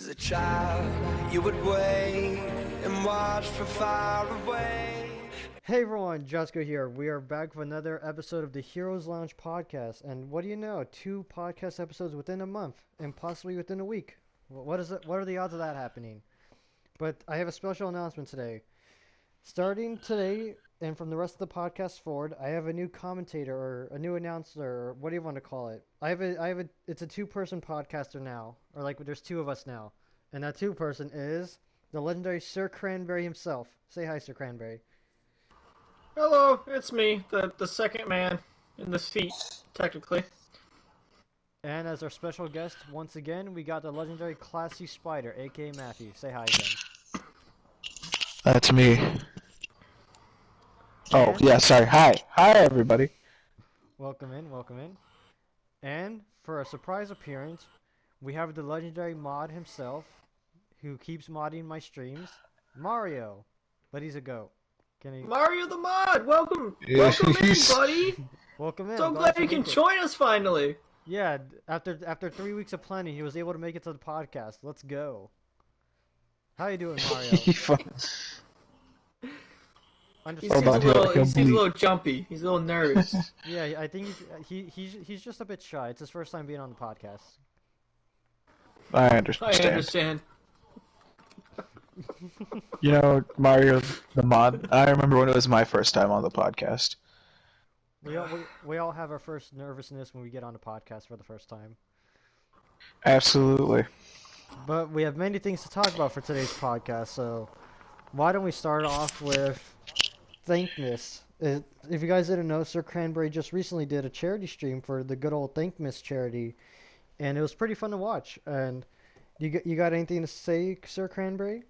As a child, you would wait and watch from far away. Hey everyone, Jurassichero here. We are back with another episode of the Heroes Lounge podcast. And what do you know? 2 podcast episodes within a month and possibly within a week. What is it? What are the odds of that happening? But I have a special announcement today. Starting today and from the rest of the podcast forward, I have a new commentator or a new announcer, or what do you want to call it? It's a 2-person podcaster now, or like there's 2 of us now. And that 2-person is the legendary Sir Cranberry himself. Say hi, Sir Cranberry. Hello, it's me, the second man in the seat, technically. And as our special guest, once again, we got the legendary Classy Spider, aka Matthew. Say hi again. That's me. Oh, yeah, sorry. Hi. Hi, everybody. Welcome in, welcome in. And for a surprise appearance, we have the legendary mod himself, who keeps modding my streams, Mario. But he's a goat. Mario the mod, welcome in, buddy. Welcome in. So glad you can join us finally. Yeah, after 3 weeks of planning, he was able to make it to the podcast. Let's go. How you doing, Mario? He's a little jumpy. He's a little nervous. Yeah, I think he's just a bit shy. It's his first time being on the podcast. I understand. You know, Mario the mod, I remember when it was my first time on the podcast. We all have our first nervousness when we get on the podcast for the first time. Absolutely. But we have many things to talk about for today's podcast, so why don't we start off with Thankmas. If you guys didn't know, Sir Cranberry just recently did a charity stream for the good old Thankmas charity, and it was pretty fun to watch. And you got anything to say, Sir Cranberry?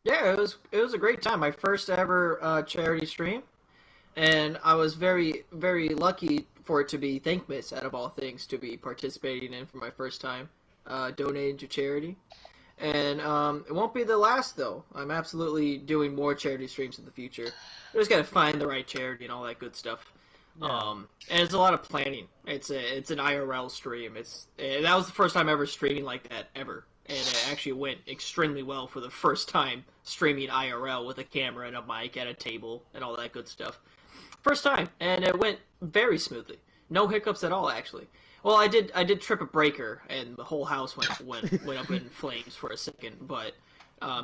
Yeah, it was a great time. My first ever charity stream, and I was very, very lucky for it to be Thankmas, out of all things, to be participating in for my first time, donating to charity. And it won't be the last, though. I'm absolutely doing more charity streams in the future. I just gotta find the right charity and all that good stuff. Yeah. And it's a lot of planning. It's an IRL stream. That was the first time ever streaming like that ever. And it actually went extremely well for the first time streaming IRL with a camera and a mic at a table and all that good stuff. First time, and it went very smoothly. No hiccups at all, actually. Well, I did trip a breaker, and the whole house went up in flames for a second. But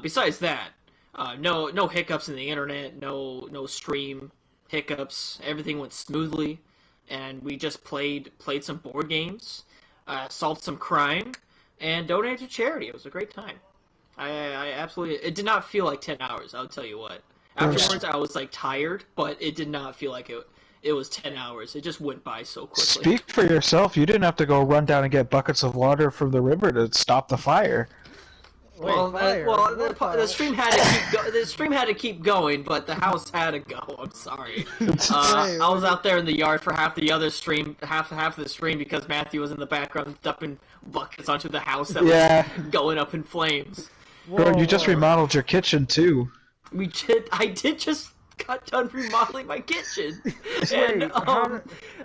besides that, no hiccups in the internet, no stream hiccups. Everything went smoothly, and we just played some board games, solved some crime, and donated to charity. It was a great time. I absolutely. It did not feel like 10 hours. I'll tell you what. Afterwards, I was like tired, but it did not feel like it was 10 hours. It just went by so quickly. Speak for yourself. You didn't have to go run down and get buckets of water from the river to stop the fire. The stream had to keep going, but the house had to go. I'm sorry. I was out there in the yard for half of the stream because Matthew was in the background dumping buckets onto the house that was going up in flames. Bro, you just remodeled your kitchen too. I did just got done remodeling my kitchen, and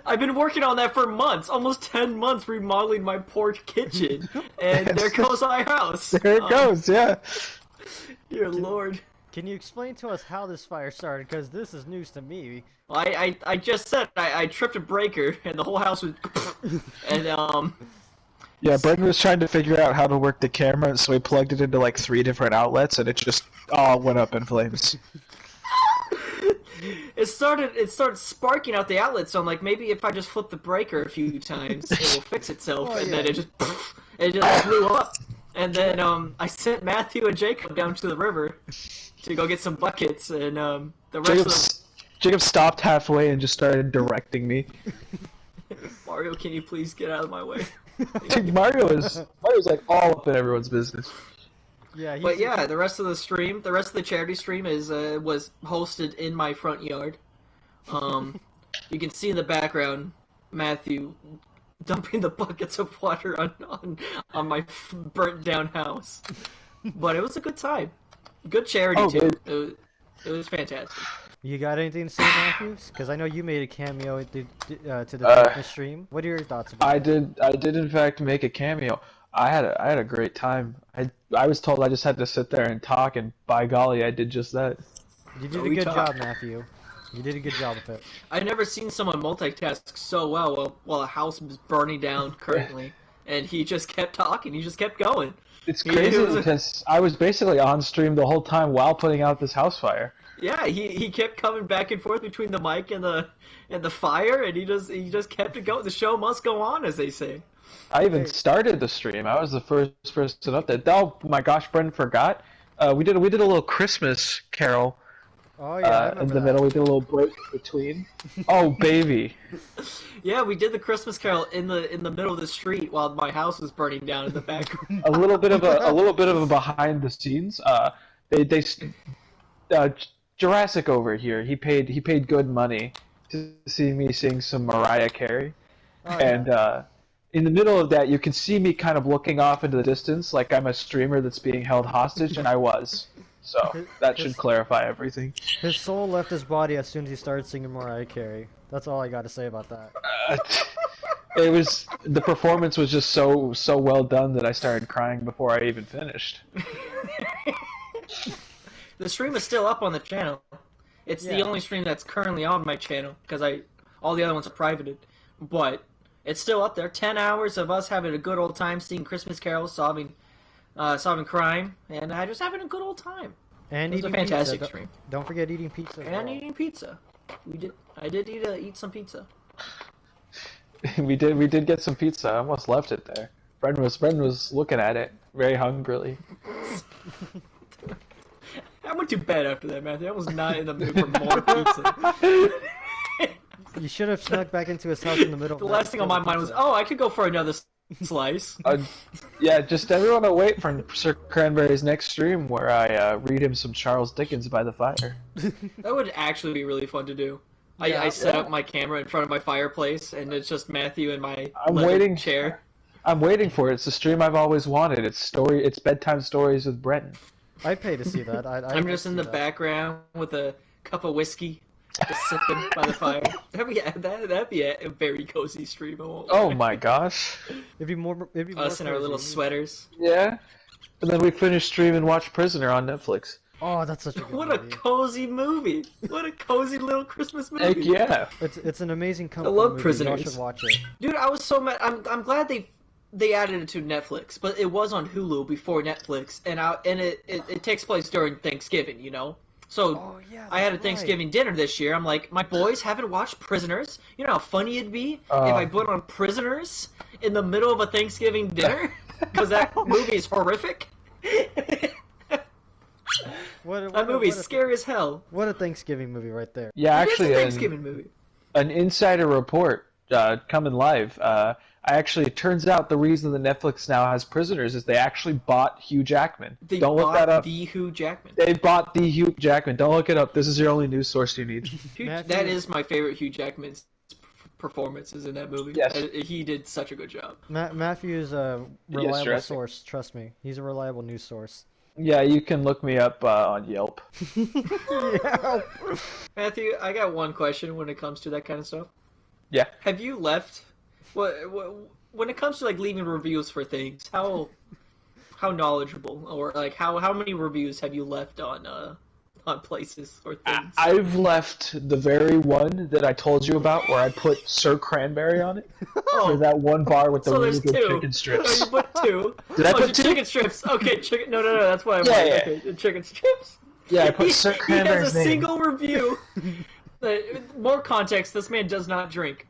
I've been working on that for months, almost 10 months, remodeling my porch kitchen, and there goes my house. There it goes, yeah. Dear Lord. Can you explain to us how this fire started? Because this is news to me. Well, I just said I tripped a breaker, and the whole house was, and Yeah, Brendan was trying to figure out how to work the camera, so he plugged it into like 3 different outlets, and it just all went up in flames. It started sparking out the outlets, so I'm like, maybe if I just flip the breaker a few times, it will fix itself, then it just blew up. And then I sent Matthew and Jacob down to the river to go get some buckets, and the rest Jacob stopped halfway and just started directing me. Mario, can you please get out of my way? Dude, Mario's like all up in everyone's business. Yeah, the rest of the charity stream was hosted in my front yard. You can see in the background Matthew dumping the buckets of water on my burnt down house. But it was a good time. Good charity too. It was fantastic. You got anything to say, Matthews? Because I know you made a cameo to the stream. What are your thoughts about it? I did in fact make a cameo. I had a great time. I was told I just had to sit there and talk, and by golly, I did just that. You did So a we good talked. job, Matthew. You did a good job with it. I've never seen someone multitask so well while a house was burning down currently, and he just kept talking. He just kept going. It's He- crazy it was a- because I was basically on stream the whole time while putting out this house fire. Yeah, he kept coming back and forth between the mic and the fire, and he just kept it going. The show must go on, as they say. I even Hey. started the stream. I was the first person up there. Oh my gosh, Brendan forgot. We did a little Christmas carol Oh yeah, I in remember the that. middle. We did a little break between. Oh baby. Yeah, we did the Christmas Carol in the middle of the street while my house was burning down in the background. A little bit of a behind the scenes. They Jurassic over here. He paid good money to see me sing some Mariah Carey, Oh, yeah. and in the middle of that, you can see me kind of looking off into the distance, like I'm a streamer that's being held hostage, and I was. So that should clarify everything. His soul left his body as soon as he started singing Mariah Carey. That's all I got to say about that. The performance was just so well done that I started crying before I even finished. The stream is still up on the channel. It's the Yeah. only stream that's currently on my channel because all the other ones are privated. But it's still up there. 10 hours of us having a good old time singing Christmas carols, solving crime, and just having a good old time. And It was a eating fantastic pizza. stream. Don't forget eating pizza. as And well. eating pizza. I did eat some pizza. we did get some pizza. I almost left it there. Brendan was looking at it very hungrily. I went to bed after that, Matthew. I was not in the mood for more pizza. You should have snuck back into his house in the middle. The of last thing on my mind was, oh, I could go for another slice. Yeah, just everyone will wait for Sir Cranberry's next stream where I read him some Charles Dickens by the fire. That would actually be really fun to do. Yeah. I set up my camera in front of my fireplace, and it's just Matthew in my I'm leather waiting. chair. I'm waiting for it. It's the stream I've always wanted. It's bedtime stories with Brendan. I'd pay to see that. I'm just in the background with a cup of whiskey, just sipping by the fire. That'd be a very cozy stream. I won't Oh lie. my gosh. It'd be more. Us in our little cozy. sweaters. Yeah. And then we finished stream and watched Prisoner on Netflix. Oh, that's such a good What a movie. cozy movie! What a cozy little Christmas movie! Heck yeah. It's an amazing comfort love movie. Prisoners. Y'all should watch it. Dude, I was so mad. I'm glad they added it to Netflix, but it was on Hulu before Netflix, and it takes place during Thanksgiving, you know. So Oh yeah. I had a that's Thanksgiving dinner this year. I'm like, my boys haven't watched Prisoners. You know how funny it'd be if Oh. I put on Prisoners in the middle of a Thanksgiving dinner because that movie is horrific. Right. That movie is scary as hell. What a Thanksgiving movie right there. Yeah, It is actually, a Thanksgiving movie. an insider report coming live. It turns out the reason that Netflix now has Prisoners is they actually bought Hugh Jackman. They Don't look bought that up. the Hugh Jackman. They bought the Hugh Jackman. Don't look it up. This is your only news source you need. Matthew- That is my favorite Hugh Jackman's performances in that movie. Yes. He did such a good job. Matthew is a reliable Jurassic. source. Trust me, he's a reliable news source. Yeah, you can look me up on Yelp. Yeah. Matthew, I got one question when it comes to that kind of stuff. Yeah. Have you left? When it comes to like leaving reviews for things, how knowledgeable or like how many reviews have you left on places or things? I've left the very one that I told you about where I put Sir Cranberry on it. For that one bar with the so really there's good two. chicken Oh, strips. you put two. Did I Oh, put the two? chicken strips. Okay, chicken. No, that's what I Yeah, wanted. yeah. Okay, the chicken strips. Yeah, I put Sir He Cranberry's has a name. single review. More context: this man does not drink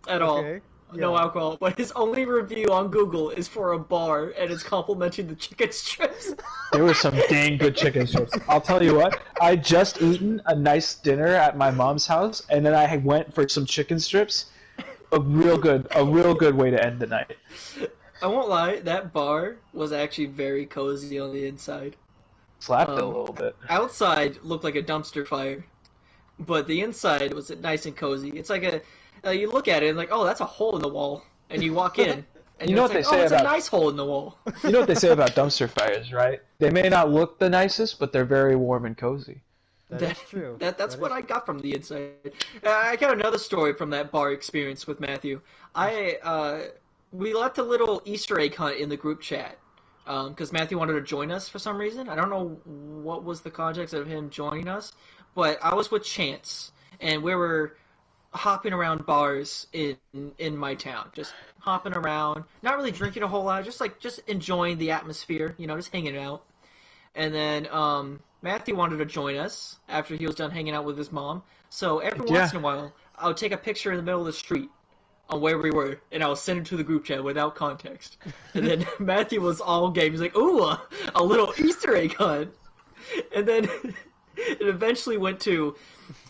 at all. Okay. No Yeah. alcohol, but his only review on Google is for a bar, and it's complimenting the chicken strips. There were some dang good chicken strips. I'll tell you what, I just eaten a nice dinner at my mom's house, and then I went for some chicken strips. A real good way to end the night. I won't lie, that bar was actually very cozy on the inside. Slapped it a little bit. Outside looked like a dumpster fire, but the inside was nice and cozy. It's like you look at it and like, oh, that's a hole in the wall, and you walk in, and You know it's what like, they say oh, it's about- a nice hole in the wall. You know what they say about dumpster fires, right? They may not look the nicest, but they're very warm and cozy. That is true. That's what I got from the inside. I got another story from that bar experience with Matthew. we left a little Easter egg hunt in the group chat because Matthew wanted to join us for some reason. I don't know what was the context of him joining us, but I was with Chance, and we were hopping around bars in my town, just hopping around, not really drinking a whole lot, just enjoying the atmosphere, just hanging out. And then Matthew wanted to join us after he was done hanging out with his mom. So every once in a while, I would take a picture in the middle of the street on where we were, and I would send it to the group chat without context. And then Matthew was all game. He's like, "Ooh, a little Easter egg hunt." And then it eventually went to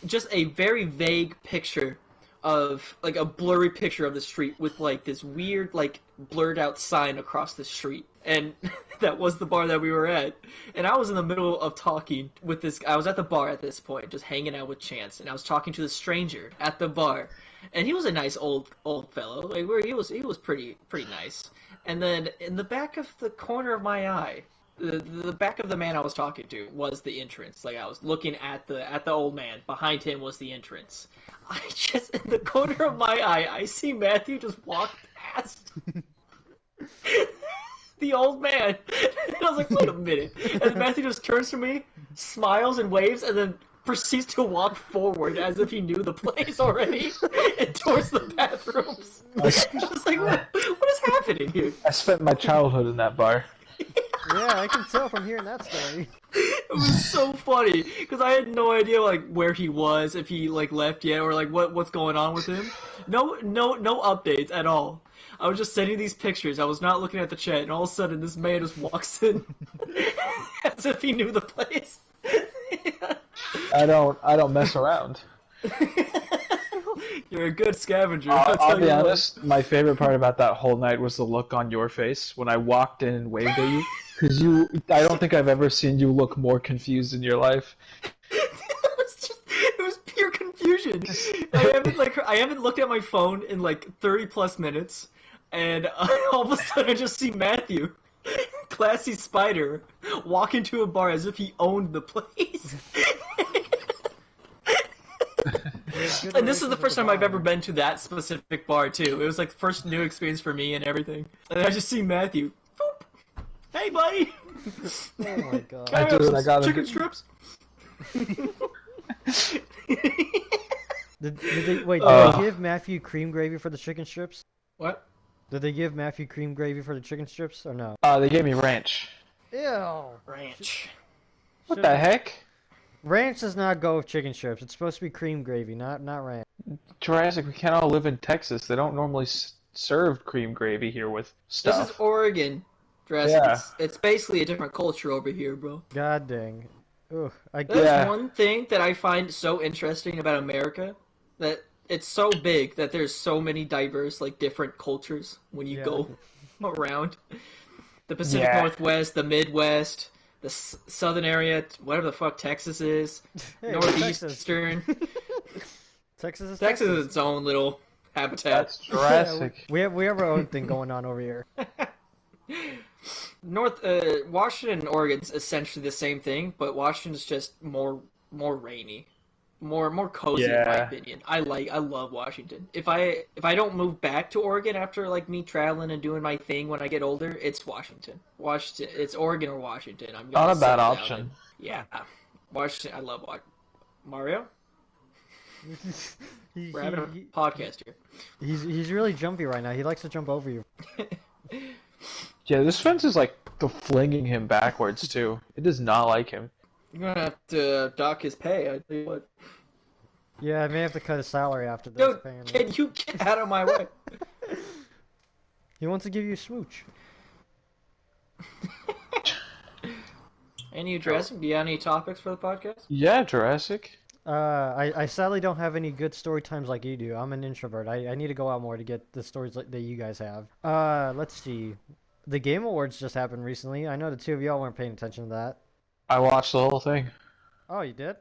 just a very vague picture of, like, a blurry picture of the street with, like, this weird, like, blurred out sign across the street. And that was the bar that we were at. And I was in the middle of talking with this. I was at the bar at this point, just hanging out with Chance, and I was talking to the stranger at the bar. And he was a nice old fellow. Like, he was pretty nice. And then in the back of the corner of my eye, the back of the man I was talking to was the entrance. Like, I was looking at the old man. Behind him was the entrance. I just, in the corner of my eye, I see Matthew just walk past the old man. And I was like, wait a minute. And then Matthew just turns to me, smiles and waves, and then proceeds to walk forward as if he knew the place already and towards the bathrooms. Just like, what is happening here? I spent my childhood in that bar. Yeah, I can tell from hearing that story. It was so funny because I had no idea like where he was, if he like left yet, or like what's going on with him. No updates at all. I was just sending these pictures. I was not looking at the chat, and all of a sudden this man just walks in as if he knew the place. I don't mess around. You're a good scavenger. I'll be honest, my favorite part about that whole night was the look on your face when I walked in and waved at you. Because I don't think I've ever seen you look more confused in your life. It was pure confusion. I haven't looked at my phone in like 30 plus minutes, and all of a sudden I just see Matthew, classy spider, walk into a bar as if he owned the place. And this is the first time I've ever been to that specific bar too. It was like the first new experience for me and everything. And I just see Matthew. Boop. Hey, buddy. Oh my god. Can I have some chicken strips? Did they give Matthew cream gravy for the chicken strips? What? Did they give Matthew cream gravy for the chicken strips or no? They gave me ranch. Ew. Ranch. What the heck? Ranch does not go with chicken strips. It's supposed to be cream gravy, not ranch. Jurassic, we can't all live in Texas. They don't normally serve cream gravy here with stuff. This is Oregon, Jurassic. Yeah. It's basically a different culture over here, bro. God dang. Ugh, That's one thing that I find so interesting about America, that it's so big that there's so many diverse, like, different cultures when you go around. The Pacific Northwest, the Midwest, the southern area, whatever the fuck Texas is, Hey, northeastern. Texas is its own little habitat. That's Jurassic. We have our own thing going on over here. Washington and Oregon's essentially the same thing, but Washington's just more rainy, more cozy in my opinion. I love Washington. If I don't move back to Oregon after like me traveling and doing my thing when I get older, it's Washington. It's Oregon or Washington. I'm gonna Not a bad settle down option. Yeah, Washington. I love Mario. We're having a podcast here. He's really jumpy right now. He likes to jump over you. Yeah, this fence is like flinging him backwards too. It does not like him. You're gonna have to dock his pay. I tell you what. Yeah, I may have to cut his salary after this. Yo, can you get out of my way? He wants to give you a smooch. Any Jurassic? Do you have any topics for the podcast? Yeah, Jurassic. I sadly don't have any good story times like you do. I'm an introvert. I need to go out more to get the stories that you guys have. Let's see. The Game Awards just happened recently. I know the two of y'all weren't paying attention to that. I watched the whole thing. Oh, you did?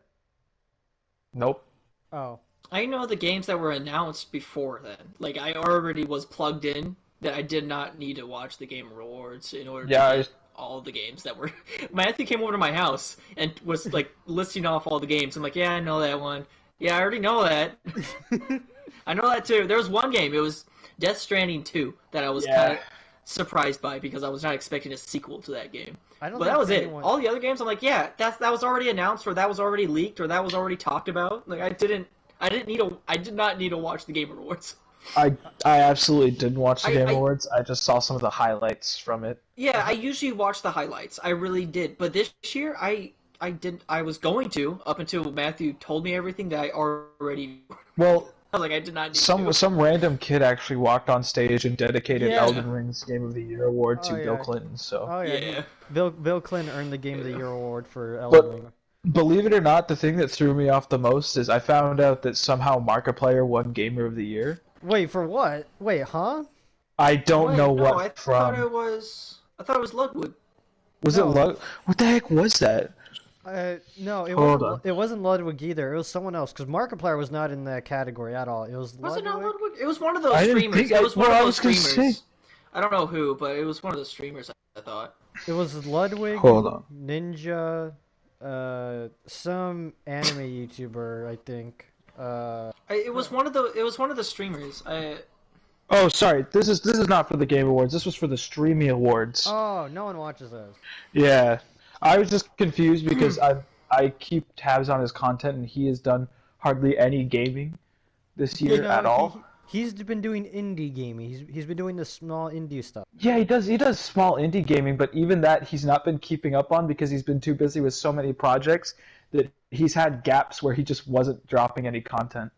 Nope. Oh. I know the games that were announced before then. Like, I already was plugged in that I did not need to watch the Game Awards in order to get all the games that were... Matthew came over to my house and was, like, listing off all the games. I'm like, yeah, I know that one. Yeah, I already know that. I know that too. There was one game. It was Death Stranding 2 that I was kind of surprised by because I was not expecting a sequel to that game. I don't But think that was anyone... it. All the other games, I'm like, yeah, that was already announced, or that was already leaked, or that was already talked about. Like I did not need to watch the Game Awards. I absolutely didn't watch the Game I- Awards. I just saw some of the highlights from it. Yeah, I usually watch the highlights. I really did. But this year, I didn't. I was going to up until Matthew told me everything that I already. Well, I was like, I did not need to. some random kid actually walked on stage and dedicated Yeah. Elden Ring's Game of the Year award to Oh, yeah. Bill Clinton. So, Oh yeah, Yeah. Bill Clinton earned the Game of the Year award for Elden Ring. believe it or not, the thing that threw me off the most is I found out that somehow Markiplier won Gamer of the Year. Wait, for what? Wait, huh? I don't Wait, know no, what I from. thought it was Ludwig. Was No. it What the heck was that? No, it Hold wasn't. on. It wasn't Ludwig either. It was someone else because Markiplier was not in that category at all. It was Was it Ludwig. not Ludwig? It was one of those I didn't streamers. think- It was one well, I of was those gonna streamers. say. I don't know who, but it was one of the streamers. I thought. It was Ludwig. Hold on. Ninja, some anime YouTuber, I think. It was one of the streamers. Oh, sorry. This is not for the Game Awards. This was for the Streamy Awards. Oh, no one watches those. Yeah, I was just confused because I keep tabs on his content and he has done hardly any gaming this year at all. He's been doing indie gaming. He's been doing the small indie stuff. Yeah, he does small indie gaming, but even that he's not been keeping up on because he's been too busy with so many projects that he's had gaps where he just wasn't dropping any content.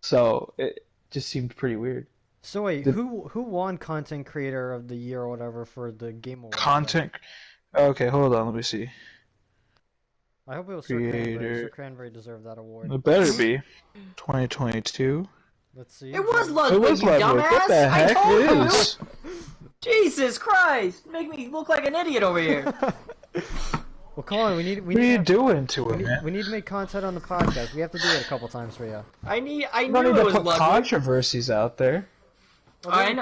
So it just seemed pretty weird. So wait, who won Content Creator of the Year or whatever for the Game Awards? Content. Okay, hold on. Let me see. I hope it was Sir Cranberry. Creator. Sir Cranberry deserved that award. It better be 2022. Let's see. It was It Ludwig, was you Ludwig. dumbass! What the heck? I told It you! is. Jesus Christ! Make me look like an idiot over here. Well, Colin, we What are you need doing to it, man? we need to make content on the podcast. We have to do it a couple times for you. I You knew don't need it to was put Ludwig. controversies out there. I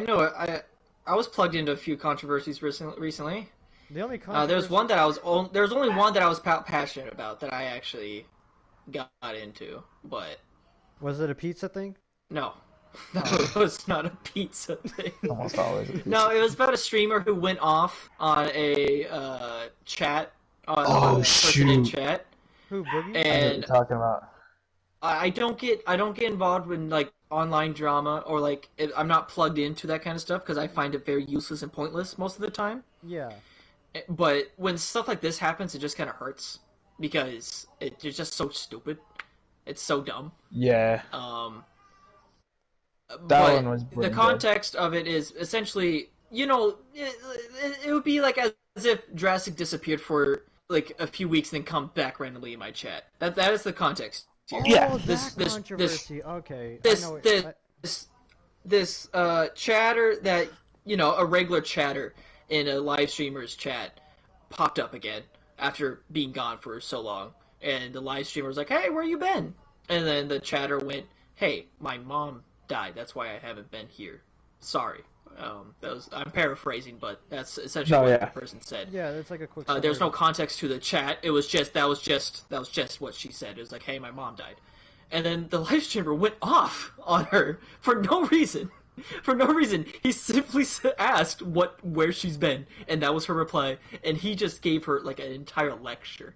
know it. I was plugged into a few controversies recently. The only There's one that there's only one that I was passionate about that I actually got into, but Was it a pizza thing? no, that was not a pizza thing. Almost always. No, it was about a streamer who went off on a chat. On Oh, a person in shoot. chat, Who, Boogie? I know what and you're talking about. I don't get involved in like online drama or like I'm not plugged into that kind of stuff because I find it very useless and pointless most of the time. Yeah. But when stuff like this happens, it just kind of hurts because it's just so stupid. It's so dumb. Yeah. But That one was the brain dead. context of it is essentially, it would be like as if Jurassic disappeared for like a few weeks and then come back randomly in my chat. That is the context. Here. Yeah. Oh, This- that this- controversy. Okay. this- I know this- I- This chatter that a regular chatter in a live streamer's chat popped up again after being gone for so long, and the live streamer was like, "Hey, where you been?" And then the chatter went, "Hey, my mom died. That's why I haven't been here. Sorry." I'm paraphrasing, but that's essentially No, what yeah. the person said. yeah, it's like a quick. There's no summary. context to the chat. It was just that was just what she said. It was like, "Hey, my mom died," and then the live streamer went off on her for no reason. For no reason, he simply asked where she's been, and that was her reply. And he just gave her like an entire lecture,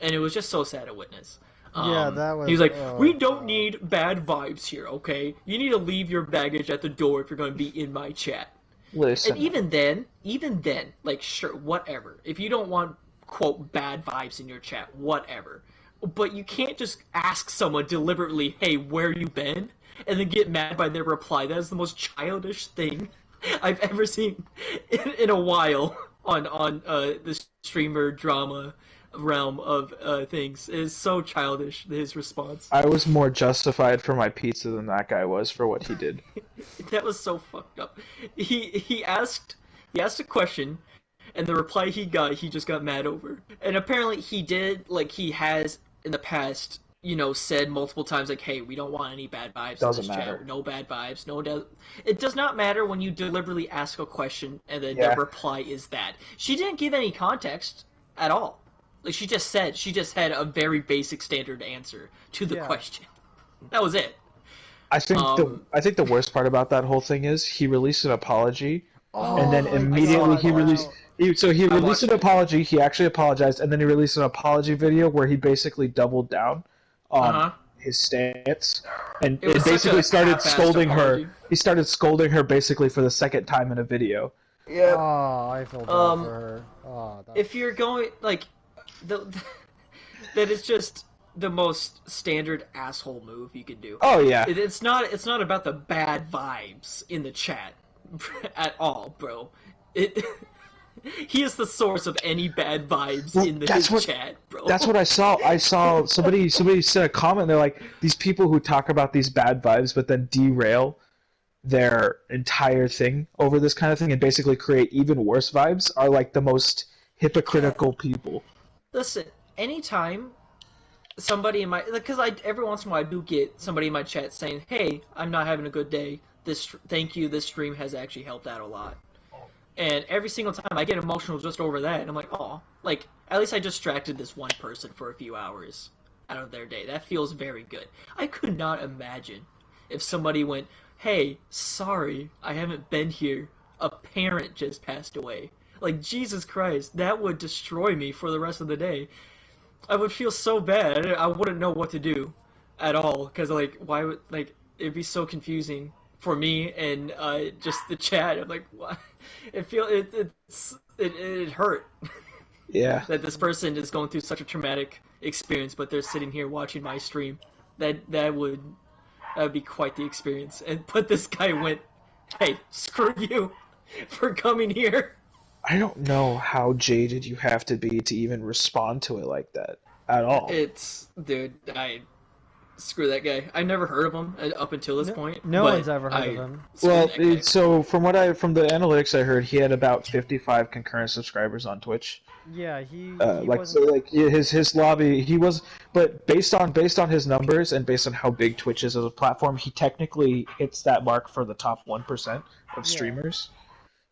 and it was just so sad to witness. Yeah, that was- He was like, oh, "We don't God. need bad vibes here, okay? You need to leave your baggage at the door if you're going to be in my chat." Listen. And even then, like, sure, whatever. If you don't want, quote, bad vibes in your chat, whatever. But you can't just ask someone deliberately, "Hey, where you been?" and then get mad by their reply. That is the most childish thing I've ever seen in a while on the streamer drama realm of things. It is so childish, his response. I was more justified for my pizza than that guy was for what he did. That was so fucked up. He asked a question, and the reply he got, he just got mad over. And apparently he has in the past, said multiple times like, "Hey, we don't want any bad vibes Doesn't in this matter. chat. No bad vibes. It does not matter when you deliberately ask a question and then Yeah. the reply is that. She didn't give any context at all. Like she just had a very basic standard answer to the Yeah. question. That was it. I think Um, the worst part about that whole thing is he released an apology, and then Oh my immediately God! he released. Wow. He I released watched an it. apology. He actually apologized, and then he released an apology video where he basically doubled down on Uh-huh. his stance, and It was such basically a started half-assed scolding her. apology. He started scolding her basically for the second time in a video. Yep. Oh, I feel bad for Um, her. Oh, if that's. you're going like the that is just the most standard asshole move you could do. Oh yeah, It's not about the bad vibes in the chat at all, bro. It he is the source of any bad vibes well, in that's his what chat, bro. that's what I saw. I saw somebody said a comment. They're like, these people who talk about these bad vibes but then derail their entire thing over this kind of thing and basically create even worse vibes are like the most Yeah. hypocritical people. Listen, anytime somebody in my because I every once in a while I do get somebody in my chat saying, "Hey, I'm not having a good day. Thank you. This stream has actually helped out a lot." And every single time I get emotional just over that, and I'm like, "Oh, like at least I distracted this one person for a few hours out of their day. That feels very good." I could not imagine if somebody went, "Hey, sorry, I haven't been here. A parent just passed away." Like Jesus Christ, that would destroy me for the rest of the day. I would feel so bad. I wouldn't know what to do at all because like why would like it'd be so confusing for me and just the chat. I'm like, what? It hurt Yeah. that this person is going through such a traumatic experience, but they're sitting here watching my stream. That would be quite the experience. But this guy went, "Hey, screw you for coming here." I don't know how jaded you have to be to even respond to it like that at all. Dude, I screw that guy. I never heard of him up until this No, point. no but one's ever heard of I him. screw Well, that guy. so from the analytics I heard, he had about 55 concurrent subscribers on Twitch. Yeah, he Like so, wasn't. like his lobby, he was, but based on his numbers and based on how big Twitch is as a platform, he technically hits that mark for the top 1% of Yeah, streamers.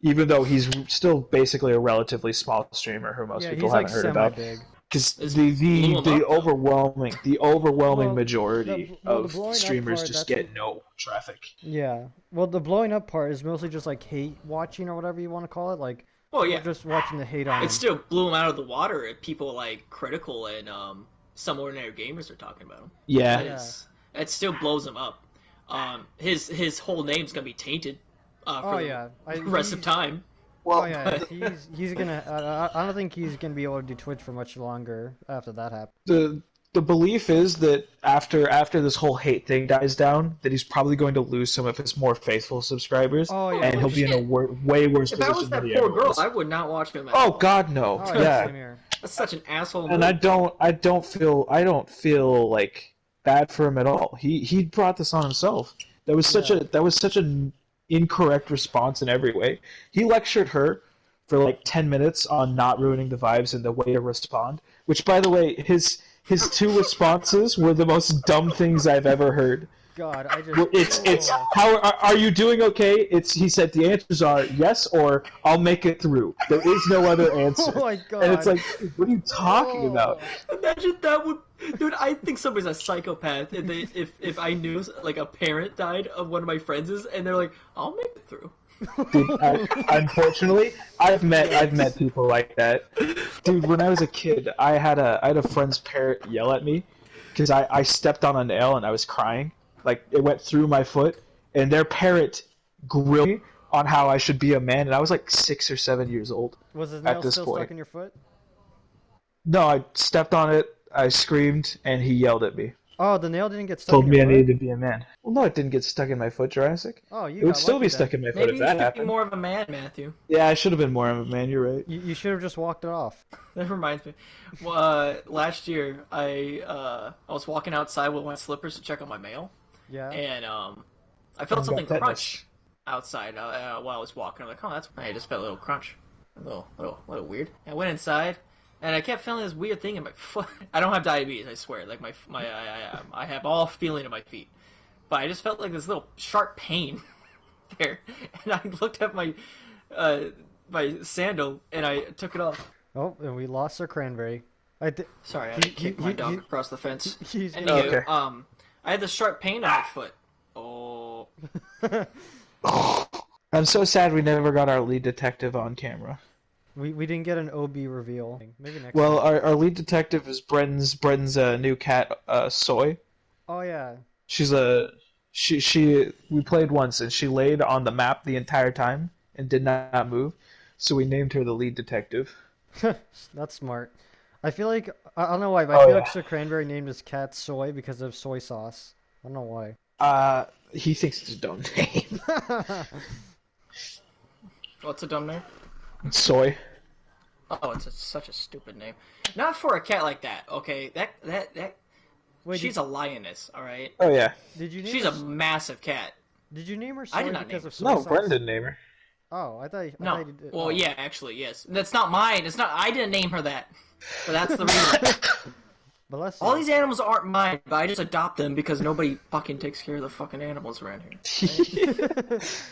Even though he's still basically a relatively small streamer who most yeah, people he's like haven't heard about, semi-big. because This the blew the him the up, though. overwhelming Well, majority the of blowing up streamers part, just that's get no traffic. yeah. Well, the blowing up part is mostly just like hate watching or whatever you want to call it. Like Well, people yeah, just watching the hate on it him. still blew him out of the water if people like critical and some ordinary gamers are talking about him. Yeah, Yeah. That still blows him up. His whole name's gonna be tainted Oh for yeah, the rest of time. Oh yeah, he's gonna. I don't think he's gonna be able to do Twitch for much longer after that happens. the belief is that after this whole hate thing dies down, that he's probably going to lose some of his more faithful subscribers, Oh yeah, and he'll be in a way worse If I was position than that he poor ever girl, was. I would not watch him at Oh all. God, no! oh yeah, Yeah, same here. That's such an asshole and move. I don't feel like bad for him at all. He brought this on himself. That was such an incorrect response in every way. He lectured her for like 10 minutes on not ruining the vibes and the way to respond. Which, by the way, his two responses were the most dumb things I've ever heard. God, I just. It's how are you doing? Okay. He said the answers are yes or I'll make it through. There is no other answer. Oh my God. And it's like, what are you talking about? Imagine that would, dude. I think somebody's a psychopath if I knew like a parent died of one of my friends' and they're like, "I'll make it through." Dude, unfortunately, I've met people like that. Dude, when I was a kid, I had a friend's parrot yell at me because I stepped on a nail and I was crying. Like it went through my foot, and their parrot grilled me on how I should be a man, and I was like 6 or 7 years old. Was his at nail this still point. stuck in your foot? No, I stepped on it, I screamed, and he yelled at me. Oh, the nail didn't get stuck Told in me I your needed foot? to be a man. Well, no, it didn't get stuck in my foot, Jurassic. Oh, you It would got still lucky be then. stuck in my foot Maybe if you that should be happened. more of a man, Matthew. Yeah, I should have been more of a man. You're right. You should have just walked it off. That reminds me. Last year, I was walking outside with my slippers to check on my mail, Yeah. and I felt Got something tetanus. crunch outside while I was walking. I'm like, "Oh, that's I just felt a little crunch, a little weird." I went inside, and I kept feeling this weird thing in my foot. I don't have diabetes, I swear. Like I have all feeling in my feet, but I just felt like this little sharp pain there, and I looked at my sandal and I took it off. Oh, and we lost our cranberry. Sorry, I had to kick my dog he- across the fence. He's Anyway, Okay. I had this sharp pain on my foot. I'm so sad we never got our lead detective on camera. We didn't get an OB reveal. Maybe next Well, time. our lead detective is Bren's new cat, Soy. Oh yeah. She's we played once and she laid on the map the entire time and did not move, so we named her the lead detective. That's smart. I feel like I don't know why, but Oh, I feel yeah. like Sir Cranberry named his cat Soy because of soy sauce. I don't know why. He thinks it's a dumb name. What's a dumb name? Soy. Oh, such a stupid name. Not for a cat like that. Okay, that. Wait, She's a lioness. All right. Oh yeah. did you name She's her, a massive cat. Did you name her I Soy did not because name of soy No, sauce? Bren didn't name her. Oh, I thought No. you did. Well, oh. yeah, actually, yes. That's not mine. It's not. I didn't name her that. But that's the reason. Bless All you. these animals aren't mine, but I just adopt them because nobody fucking takes care of the fucking animals around here.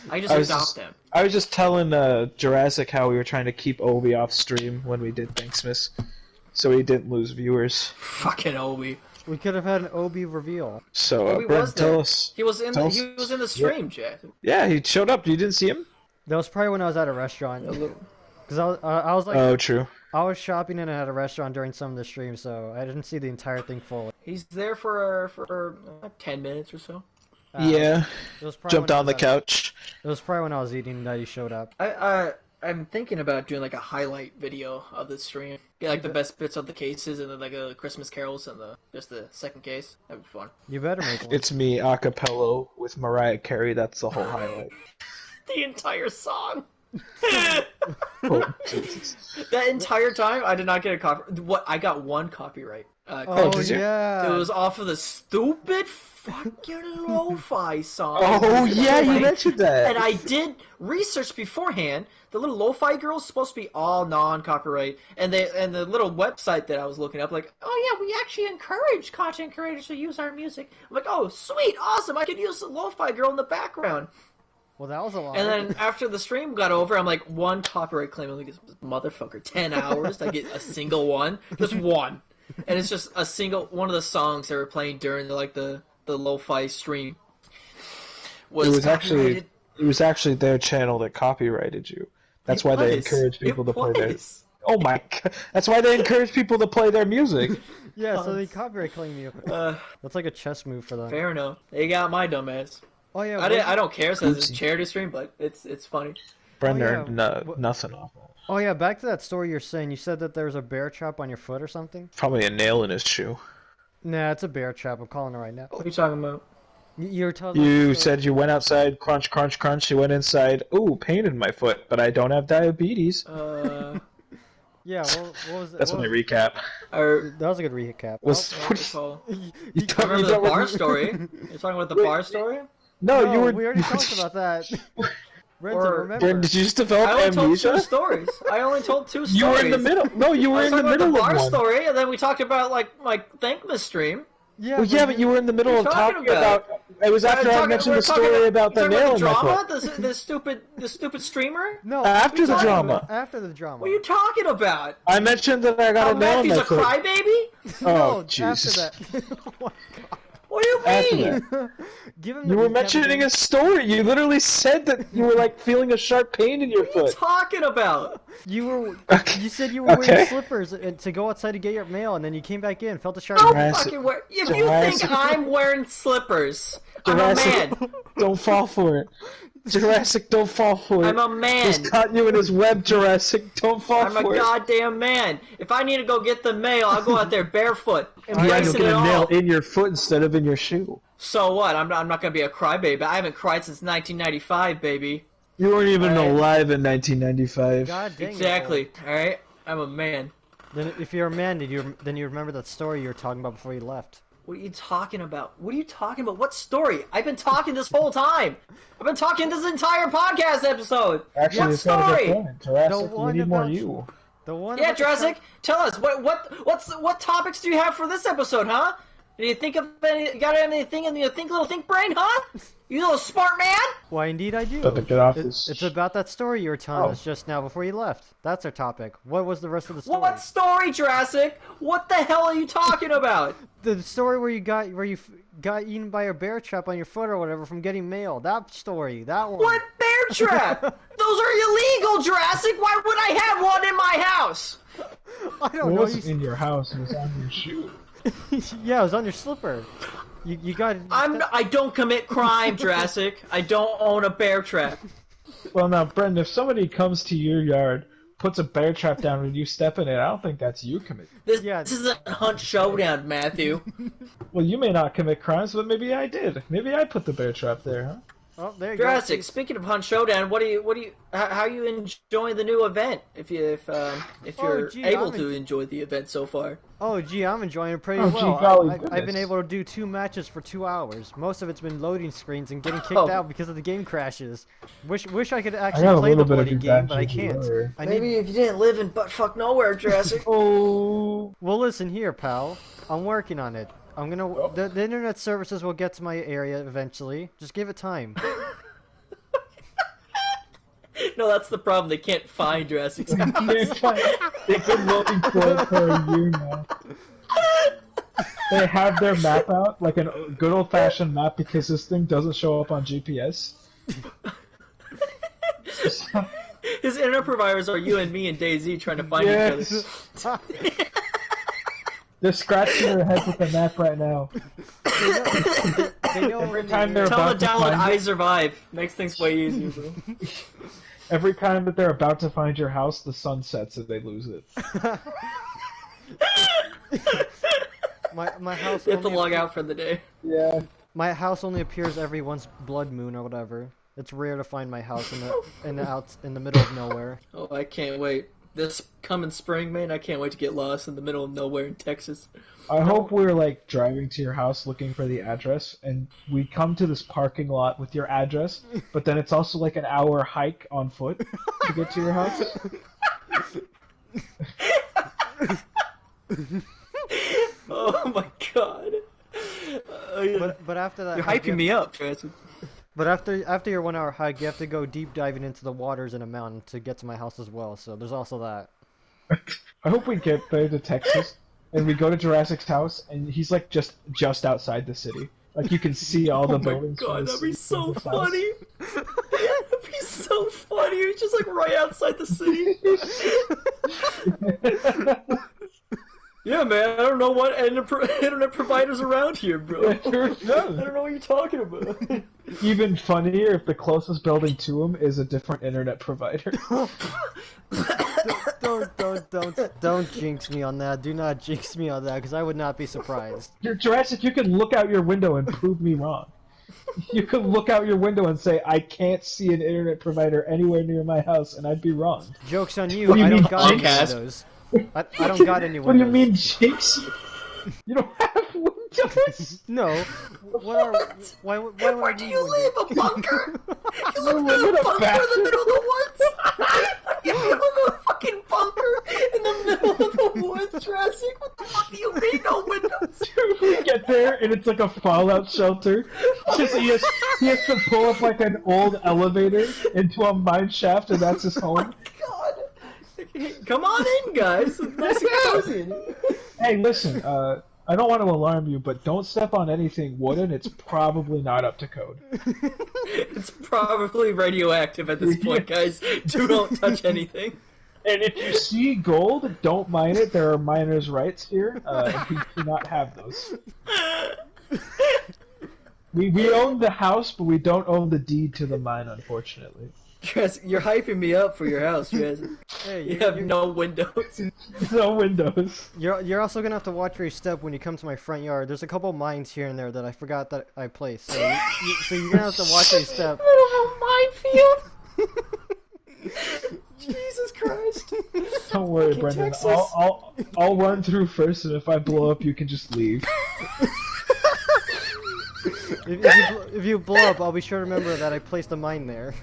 I just adopt them. I was just telling Jurassic how we were trying to keep Obi off stream when we did Thanksmas, so he didn't lose viewers. Fucking Obi. We could have had an OB reveal. So Obi Bren, was there. tell us. He was in Tell the us- stream, Jack. Yeah, he showed up. You didn't see him? That was probably when I was at a restaurant. A little- Because I was like, Oh, true. I was shopping in at a restaurant during some of the streams, so I didn't see the entire thing fully. He's there for 10 minutes or so. Yeah. It was probably Jumped when I on was the at- couch. It was probably when I was eating that he showed up. I'm thinking about doing like a highlight video of the stream. Get like the best bits of the cases and then like the Christmas carols and just the second case. That'd be fun. You better make one. It's me a cappella with Mariah Carey. That's the whole highlight. The entire song. Oh, Jesus. That entire time, I did not get a copy. What? I got one copyright. Oh, did you? yeah. It was off of the stupid fucking lo-fi song. Oh, yeah, you Right? mentioned that. And I did research beforehand. The little lo-fi girl is supposed to be all non-copyright, and the little website that I was looking up, like, oh yeah, we actually encourage content creators to use our music. I'm like, oh sweet, awesome, I could use the lo-fi girl in the background. Well, that was a lot. And then after the stream got over, I'm like, one copyright claim. I'm like, this motherfucker, 10 hours to get a single one, just one, and it's just a single one of the songs they were playing during the lo-fi stream. It was copyrighted. actually their channel that copyrighted you. That's why they encourage people to play their. Oh my god! That's why they encourage people to play their music. Yeah, so they copyright claim you. That's like a chess move for them. Fair enough. They got my dumbass. Oh yeah. I don't care since it's a Oopsie. charity stream, but it's funny. Brenda Oh, yeah. earned nothing off of it. Oh yeah, back to that story you're saying. You said that there was a bear trap on your foot or something. Probably a nail in his shoe. Nah, it's a bear trap. I'm calling it right now. What are you talking about? You're telling. You said you went outside, crunch, crunch, crunch. You went inside. Ooh, pain in my foot, but I don't have diabetes. Yeah. Well, what was it? That's my recap. Or That was a good recap. Was what's it called? you talking Remember the about? bar story? You're talking about the bar story? No, you were. We already talked about that. Renton, Or- remember? Brenda, did you just I develop only told two amnesia? stories. I only told two stories. You were in the middle. No, you I were was in the talking about middle the of bar one. story, and then we talked about my Thankmas stream. Yeah, Well, yeah, but you were in the middle What of are you talking talking about. It was after I mentioned the story about the nail in my drama. foot. The stupid streamer. No, After what the are you talking drama. about? After the drama. What are you talking about? I mentioned that I got Oh, a nail in Matthew's my a foot. crybaby? No, Oh, after Jesus. that. Oh my God. What do you After mean? that. Give him You the were recap mentioning again. a story. You literally said that you were like feeling a sharp pain in your What are you foot. talking about? You were. Okay. You said you were wearing Okay. slippers to go outside to get your mail, and then you came back in, felt a sharp Don't pain. Jurassic- fucking wear. If you Jurassic- think I'm wearing slippers, I'm a Jurassic, man. don't fall for it. Jurassic, don't fall for it. I'm a man. He's caught you in his web, Jurassic. Don't fall I'm a for it. goddamn man. If I need to go get the mail, I'll go out there barefoot, Yeah, you'll embracing get it a nail all. in your foot instead of in your shoe. So what? I'm not gonna be a crybaby. I haven't cried since 1995, baby. You weren't even Alright. alive in 1995. God dang it. Exactly. All right. I'm a man. Then if you're a man, then you remember that story you were talking about before you left. What are you talking about? What are you talking about? What story? I've been talking this whole time. I've been talking this entire podcast episode. Actually, What it's not a story? good point. Jurassic, The we one need more about- you. The one. Yeah, about the Jurassic, tell us what topics do you have for this episode, huh? Do you think of any? Got anything in your little think brain, huh? You little smart man. Why, indeed, I do. But to get off It- this- It's about that story you were telling Oh. us just now before you left. That's our topic. What was the rest of the story? What story, Jurassic? What the hell are you talking about? The story where you got eaten by a bear trap on your foot or whatever from getting mail. That story. That one. What bear trap? Those are illegal, Jurassic. Why would I have one in my house? I don't It know. wasn't in your house. It was on your shoe. Yeah, it was on your slipper. You got. I don't commit crime, Jurassic. I don't own a bear trap. Well, now, Brendan, if somebody comes to your yard, puts a bear trap down, and you step in it, I don't think that's you committing. This Yeah. isn't a hunt showdown, Matthew. Well, you may not commit crimes, but maybe I did. Maybe I put the bear trap there, huh? Oh, there you Jurassic, go. speaking of Hunt Showdown, how are you enjoying the new event? If you're gee, able to enjoy the event so far. Oh, gee, I'm enjoying it pretty Oh, gee, well. golly I've been goodness. able to do 2 matches for 2 hours. Most of it's been loading screens and getting kicked Oh. out because of the game crashes. Wish I could I actually got a play the little bit of bloody game, but I advantage can't. earlier. I Maybe need. if you didn't live in buttfuck nowhere, Jurassic. Oh. Well, listen here, pal. I'm working on it. I'm gonna. Oh. The internet services will get to my area eventually. Just give it time. No, that's the problem. They can't find Jurassic's house. They've been looking for it for a year now. They have their map out, like a good old-fashioned map, because this thing doesn't show up on GPS. His internet providers are you and me and DayZ trying to find each Yes. other. They're scratching their heads with the map right now. They know Every when time they're Tell about the to download find I it, survive. Makes things way easier, bro. every time that they're about to find your house, the sun sets and they lose it. my house. You have to only log out for the day. Yeah. My house only appears every once blood moon or whatever. It's rare to find my house in the middle of nowhere. Oh, I can't wait. This coming spring, man, I can't wait to get lost in the middle of nowhere in Texas. I hope we're like driving to your house looking for the address, and we come to this parking lot with your address, but then it's also like an hour hike on foot to get to your house. Oh my god. But after that, You're hyping me up, Jurassic. But after your 1 hour hike, you have to go deep diving into the waters in a mountain to get to my house as well. So there's also that. I hope we get there to Texas, and we go to Jurassic's house, and he's like just outside the city. Like you can see all the Oh my buildings. from god, the that'd be city so from his house. funny. That'd be so funny. It's just like right outside the city. Yeah, man, I don't know what internet providers around here, bro. I don't know what you're talking about. Even funnier if the closest building to him is a different internet provider. Don't jinx me on that. Do not jinx me on that, because I would not be surprised. Jurassic, you can look out your window and prove me wrong. You could look out your window and say, I can't see an internet provider anywhere near my house, and I'd be wrong. Joke's on you. What do you I mean, don't got any Comcast? windows. I don't got any windows. What do you mean, jinx? You don't have windows? No. Why would Where I do need you windows? live? A bunker? You You live live in in a a bunker in the middle of the woods? You live in a fucking bunker in the middle of the woods, Jurassic? What the fuck do you mean, no windows? We get there and it's like a fallout shelter. Just he has to pull up like an old elevator into a mine shaft, and that's his home. God. Come on in, guys. It's nice and cozy in here. Hey, listen, I don't want to alarm you, but don't step on anything wooden. It's probably not up to code. It's probably radioactive at this point, guys. Don't touch anything. And if you see gold, don't mine it. There are miners' rights here. We do not have those. We own the house, but we don't own the deed to the mine, unfortunately. Jurassic, you're hyping me up for your house, Jurassic. Hey, You have no windows. No windows. You're also gonna have to watch where you step when you come to my front yard. There's a couple mines here and there that I forgot that I placed. So, so you're gonna have to watch where you step. Minefield. Jesus Christ. Don't worry, Fucking Brendan. Texas. I'll run through first, and if I blow up, you can just leave. If you blow up, I'll be sure to remember that I placed a mine there.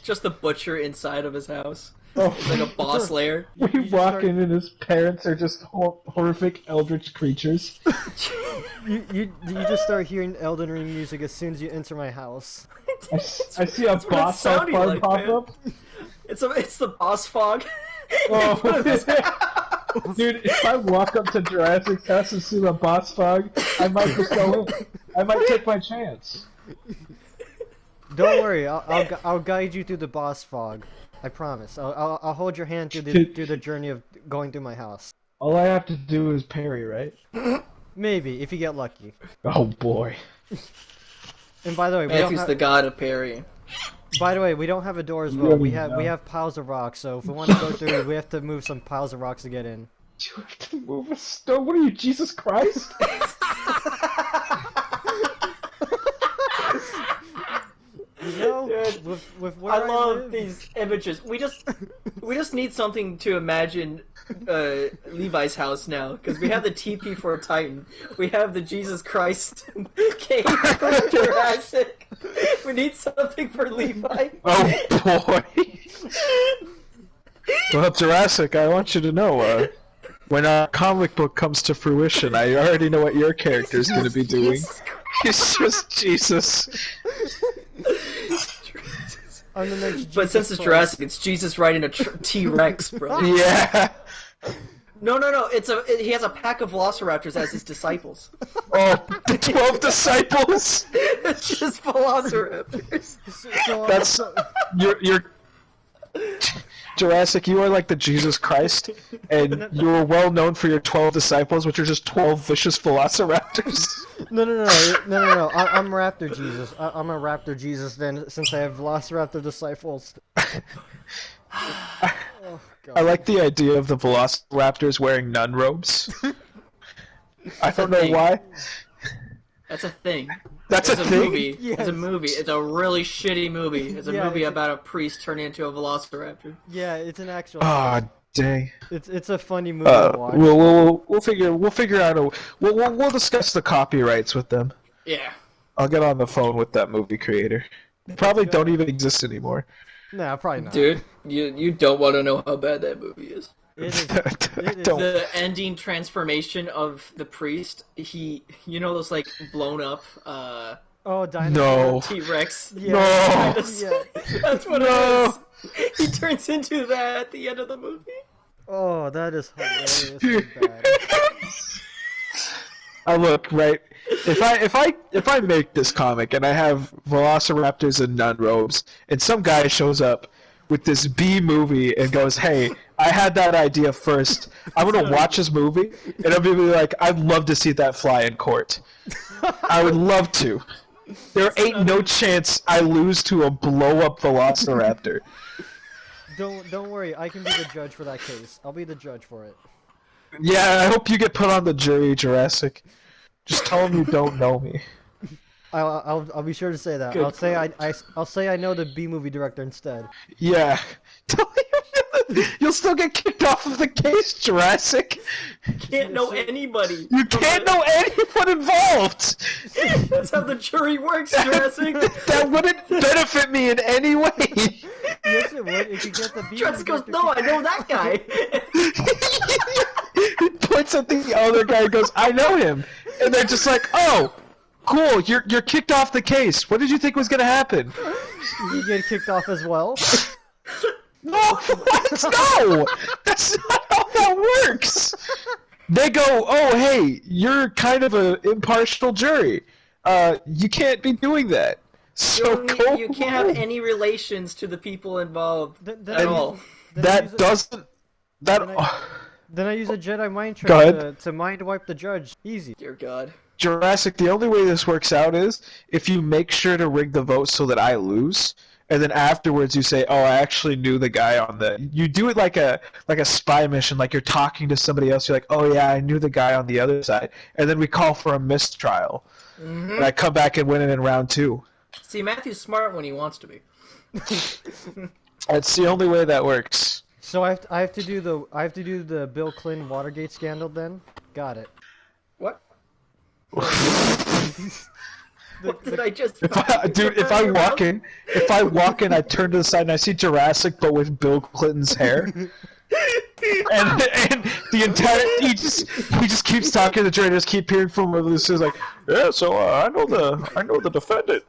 Just the butcher inside of his house. Oh, It's like a boss lair. we just walk start- in, and his parents are just horrific eldritch creatures. You just start hearing Elden Ring music as soon as you enter my house. I see a That's what it boss sounded fog like, pop man. up. It's the boss fog. Oh. Dude, if I walk up to Jurassic's house and see the boss fog, I might just go in. I might take my chance. Don't worry, I'll guide you through the boss fog. I promise. I'll hold your hand through the journey of going through my house. All I have to do is parry, right? Maybe if you get lucky. Oh boy. And by the way, Matthew's the god of parry. By the way, we don't have a door as well. We have piles of rocks, so if we want to go through, we have to move some piles of rocks to get in. You have to move a stone? What are you, Jesus Christ? You know, Dude, with where I I love live, these images. We just need something to imagine Levi's house now, because we have the TP for Titan. We have the Jesus Christ cave for Jurassic. We need something for Levi. Oh boy. Well, Jurassic, I want you to know, when our comic book comes to fruition, I already know what your character's going to be doing. He's just Jesus. I'm the next But Jesus since it's Christ. Jurassic, it's Jesus riding a T-Rex, bro. Yeah. No, he has a pack of velociraptors as his disciples. Oh, the 12 disciples. It's just velociraptors. That's You're Jurassic, you are like the Jesus Christ, and you are well known for your 12 disciples, which are just 12 vicious velociraptors. No. I'm Raptor Jesus. I'm a Raptor Jesus then, since I have Velociraptor disciples. Oh, God. I like the idea of the velociraptors wearing nun robes. I don't know why. That's a thing. That's It's a a thing? movie. Yes. It's a movie. It's a really shitty movie. It's a Yeah, movie it's- about a priest turning into a velociraptor. Yeah, it's an actual. Ah, dang. It's a funny movie to watch. We'll figure out we'll discuss the copyrights with them. Yeah. I'll get on the phone with that movie creator. They probably don't even exist anymore. Nah, probably not. Dude, you don't want to know how bad that movie is. It is. Don't. The ending transformation of the priest, those like blown up Oh, dinosaur. No. T-Rex. Yeah. No. Yeah. That's what No. it is. He turns into that at the end of the movie. Oh, that is hilariously bad. Look, right. If I make this comic and I have velociraptors and nun robes, and some guy shows up with this B movie and goes, "Hey, I had that idea first. I'm gonna watch this movie," and I'll be like, "I'd love to see that fly in court. I would love to." There ain't no chance I lose to a blow-up velociraptor. Don't worry, I can be the judge for that case. I'll be the judge for it. Yeah, I hope you get put on the jury, Jurassic. Just tell them you don't know me. I'll be sure to say that. Good I'll say I know the B movie director instead. Yeah. You'll still get kicked off of the case, Jurassic. Can't know anybody. You can't know anyone involved. That's how the jury works, Jurassic. That wouldn't benefit me in any way. Yes, it would if you get the B movie Jurassic goes, director. no, I know that guy. He points at the other guy and goes, "I know him," and they're just like, "Oh, cool. You're kicked off the case. What did you think was gonna happen?" You get kicked off as well. No, what? No, that's not how that works. They go, "Oh, hey, you're kind of an impartial jury. You can't be doing that." So You can't have any relations to the people involved Then at all. That doesn't. That. Then I use a Jedi mind trick Go ahead. to mind wipe the judge. Easy. Dear God. Jurassic, the only way this works out is if you make sure to rig the vote so that I lose, and then afterwards you say, "Oh, I actually knew the guy on the." You do it like a spy mission, like you're talking to somebody else. You're like, "Oh yeah, I knew the guy on the other side," and then we call for a mistrial, and I come back and win it in round 2. See, Matthew's smart when he wants to be. That's the only way that works. So I have to do the Bill Clinton Watergate scandal then. Got it. What? What did I just? If I walk in, I turn to the side and I see Jurassic, but with Bill Clinton's hair. and the entire he just keeps talking. The jury just keep hearing from him. This is like, yeah. So I know the defendant.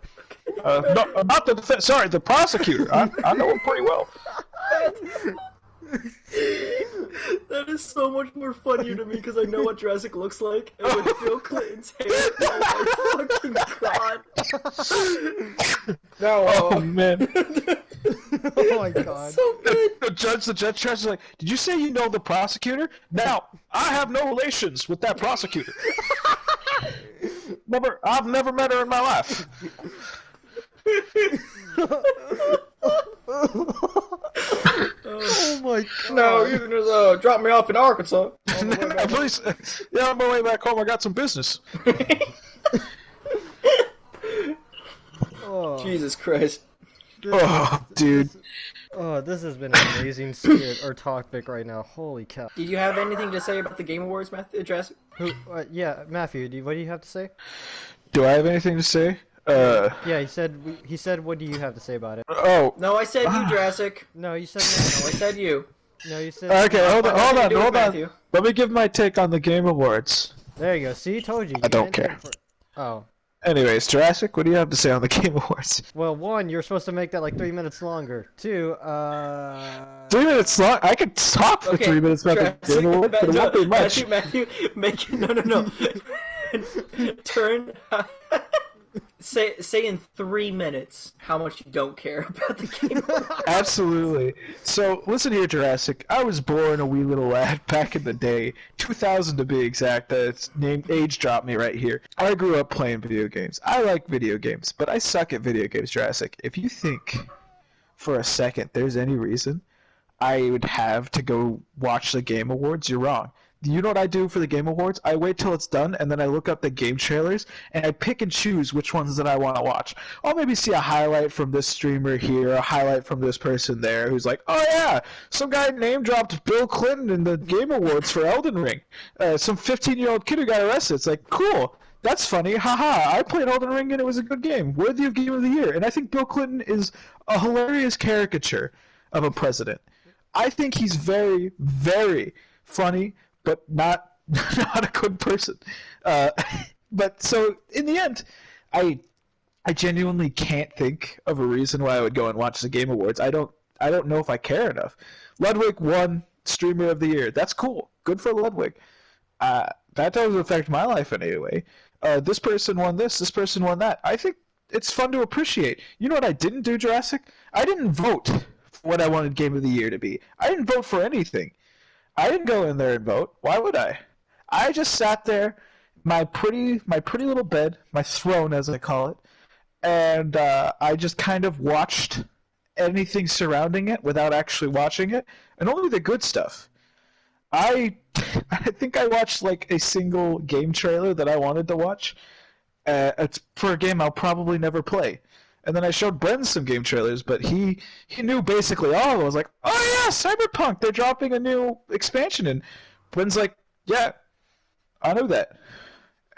No, not the defendant. Sorry, the prosecutor. I know him pretty well. That is so much more funnier to me because I know what Jurassic looks like, and with Bill Clinton's hair, oh my fucking god! No, oh man. Oh my god. So good. The judge is like, did you say you know the prosecutor? Now, I have no relations with that prosecutor. I've never met her in my life. Oh my god. No, you can just drop me off in Arkansas. Please, yeah, on my way back home, I got some business. Oh, Jesus Christ. Oh, dude. This has been an amazing spirit or topic right now. Holy cow. Did you have anything to say about the Game Awards, Matthew? Jurassic? Yeah, Matthew, what do you have to say? Do I have anything to say? Yeah, he said, what do you have to say about it? Oh. No, I said you, Jurassic. No, you said No, I said you. no, you said Okay, hold Nothing to do with on. Matthew. Let me give my take on the Game Awards. There you go. See, told you. I don't care. Oh. Anyways, Jurassic, what do you have to say on the Game Awards? Well, one, you're supposed to make that like 3 minutes longer. Two, 3 minutes long? I could talk for 3 minutes about the Game Awards, but it won't be much. Matthew, make it, no. Turn, say in 3 minutes how much you don't care about the Game Awards. Absolutely. So, listen here, Jurassic. I was born a wee little lad back in the day, 2000 to be exact. Age dropped me right here. I grew up playing video games. I like video games, but I suck at video games, Jurassic. If you think for a second there's any reason I would have to go watch the Game Awards, you're wrong. You know what I do for the Game Awards? I wait till it's done, and then I look up the game trailers, and I pick and choose which ones that I want to watch. I'll maybe see a highlight from this streamer here, a highlight from this person there, who's like, oh yeah, some guy name-dropped Bill Clinton in the Game Awards for Elden Ring. Some 15-year-old kid who got arrested. It's like, cool, that's funny, haha, I played Elden Ring and it was a good game, worthy of Game of the Year. And I think Bill Clinton is a hilarious caricature of a president. I think he's very, very funny, but not a good person. But so in the end, I genuinely can't think of a reason why I would go and watch the Game Awards. I don't know if I care enough. Ludwig won Streamer of the Year. That's cool. Good for Ludwig. That doesn't affect my life in any way. This person won this person won that. I think it's fun to appreciate. You know what I didn't do, Jurassic? I didn't vote for what I wanted Game of the Year to be. I didn't vote for anything. I didn't go in there and vote. Why would I? I just sat there, my pretty little bed, my throne as I call it, and I just kind of watched anything surrounding it without actually watching it, and only the good stuff. I think I watched like a single game trailer that I wanted to watch. It's for a game I'll probably never play. And then I showed Bren some game trailers, but he knew basically all of it. I was like, oh yeah, Cyberpunk, they're dropping a new expansion. And Bren's like, yeah, I knew that.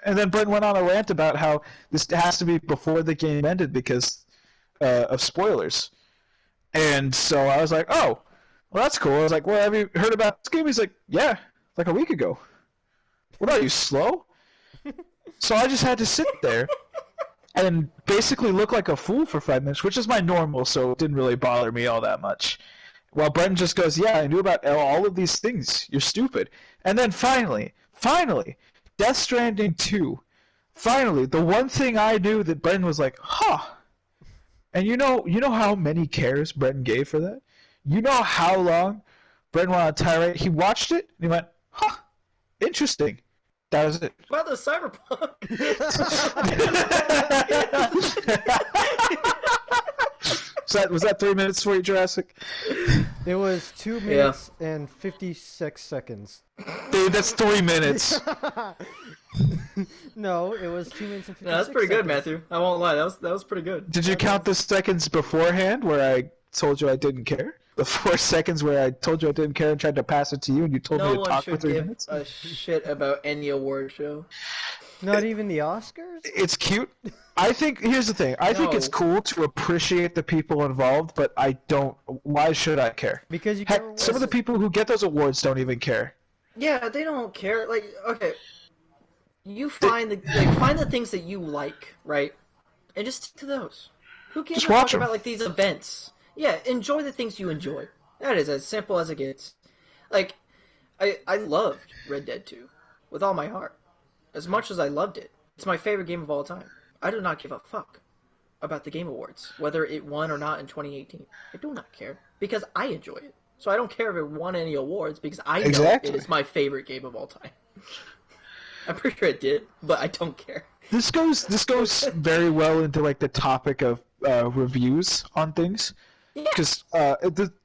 And then Bren went on a rant about how this has to be before the game ended because of spoilers. And so I was like, oh, well, that's cool. I was like, well, have you heard about this game? He's like, yeah, like a week ago. What are you, slow? So I just had to sit there and basically look like a fool for 5 minutes, which is my normal, so it didn't really bother me all that much. While Brendan just goes, yeah, I knew about all of these things. You're stupid. And then finally, Death Stranding 2. Finally, the one thing I knew that Brendan was like, huh. And you know how many cares Brendan gave for that? You know how long Brendan went on a tirade? He watched it, and he went, huh, interesting. That was it. About the Cyberpunk. Was that 3 minutes for you, Jurassic? It was 2 minutes and 56 seconds. Dude, that's 3 minutes. No, it was 2 minutes and 56 No, that's pretty good, seconds. Matthew. I won't lie. That was pretty good. Did you count the seconds beforehand where I told you I didn't care? The 4 seconds where I told you I didn't care and tried to pass it to you and you told me No to one talk for should 3 give minutes? a shit about any award show. Not even the Oscars? It's cute. I think, here's the thing. I think it's No. cool to appreciate the people involved, but I don't. Why should I care? Because you Heck, can't some of the people who get those awards don't even care. Yeah, they don't care. Like, okay, you find the things that you like, right? And just stick to those. Who gives Just a fuck watch 'em. about like these events? Yeah, enjoy the things you enjoy. That is as simple as it gets. Like, I loved Red Dead 2 with all my heart. As much as I loved it, it's my favorite game of all time. I do not give a fuck about the Game Awards, whether it won or not in 2018. I do not care, because I enjoy it. So I don't care if it won any awards, because I know Exactly. it is my favorite game of all time. I'm pretty sure it did, but I don't care. This goes very well into like the topic of reviews on things. Yeah. Because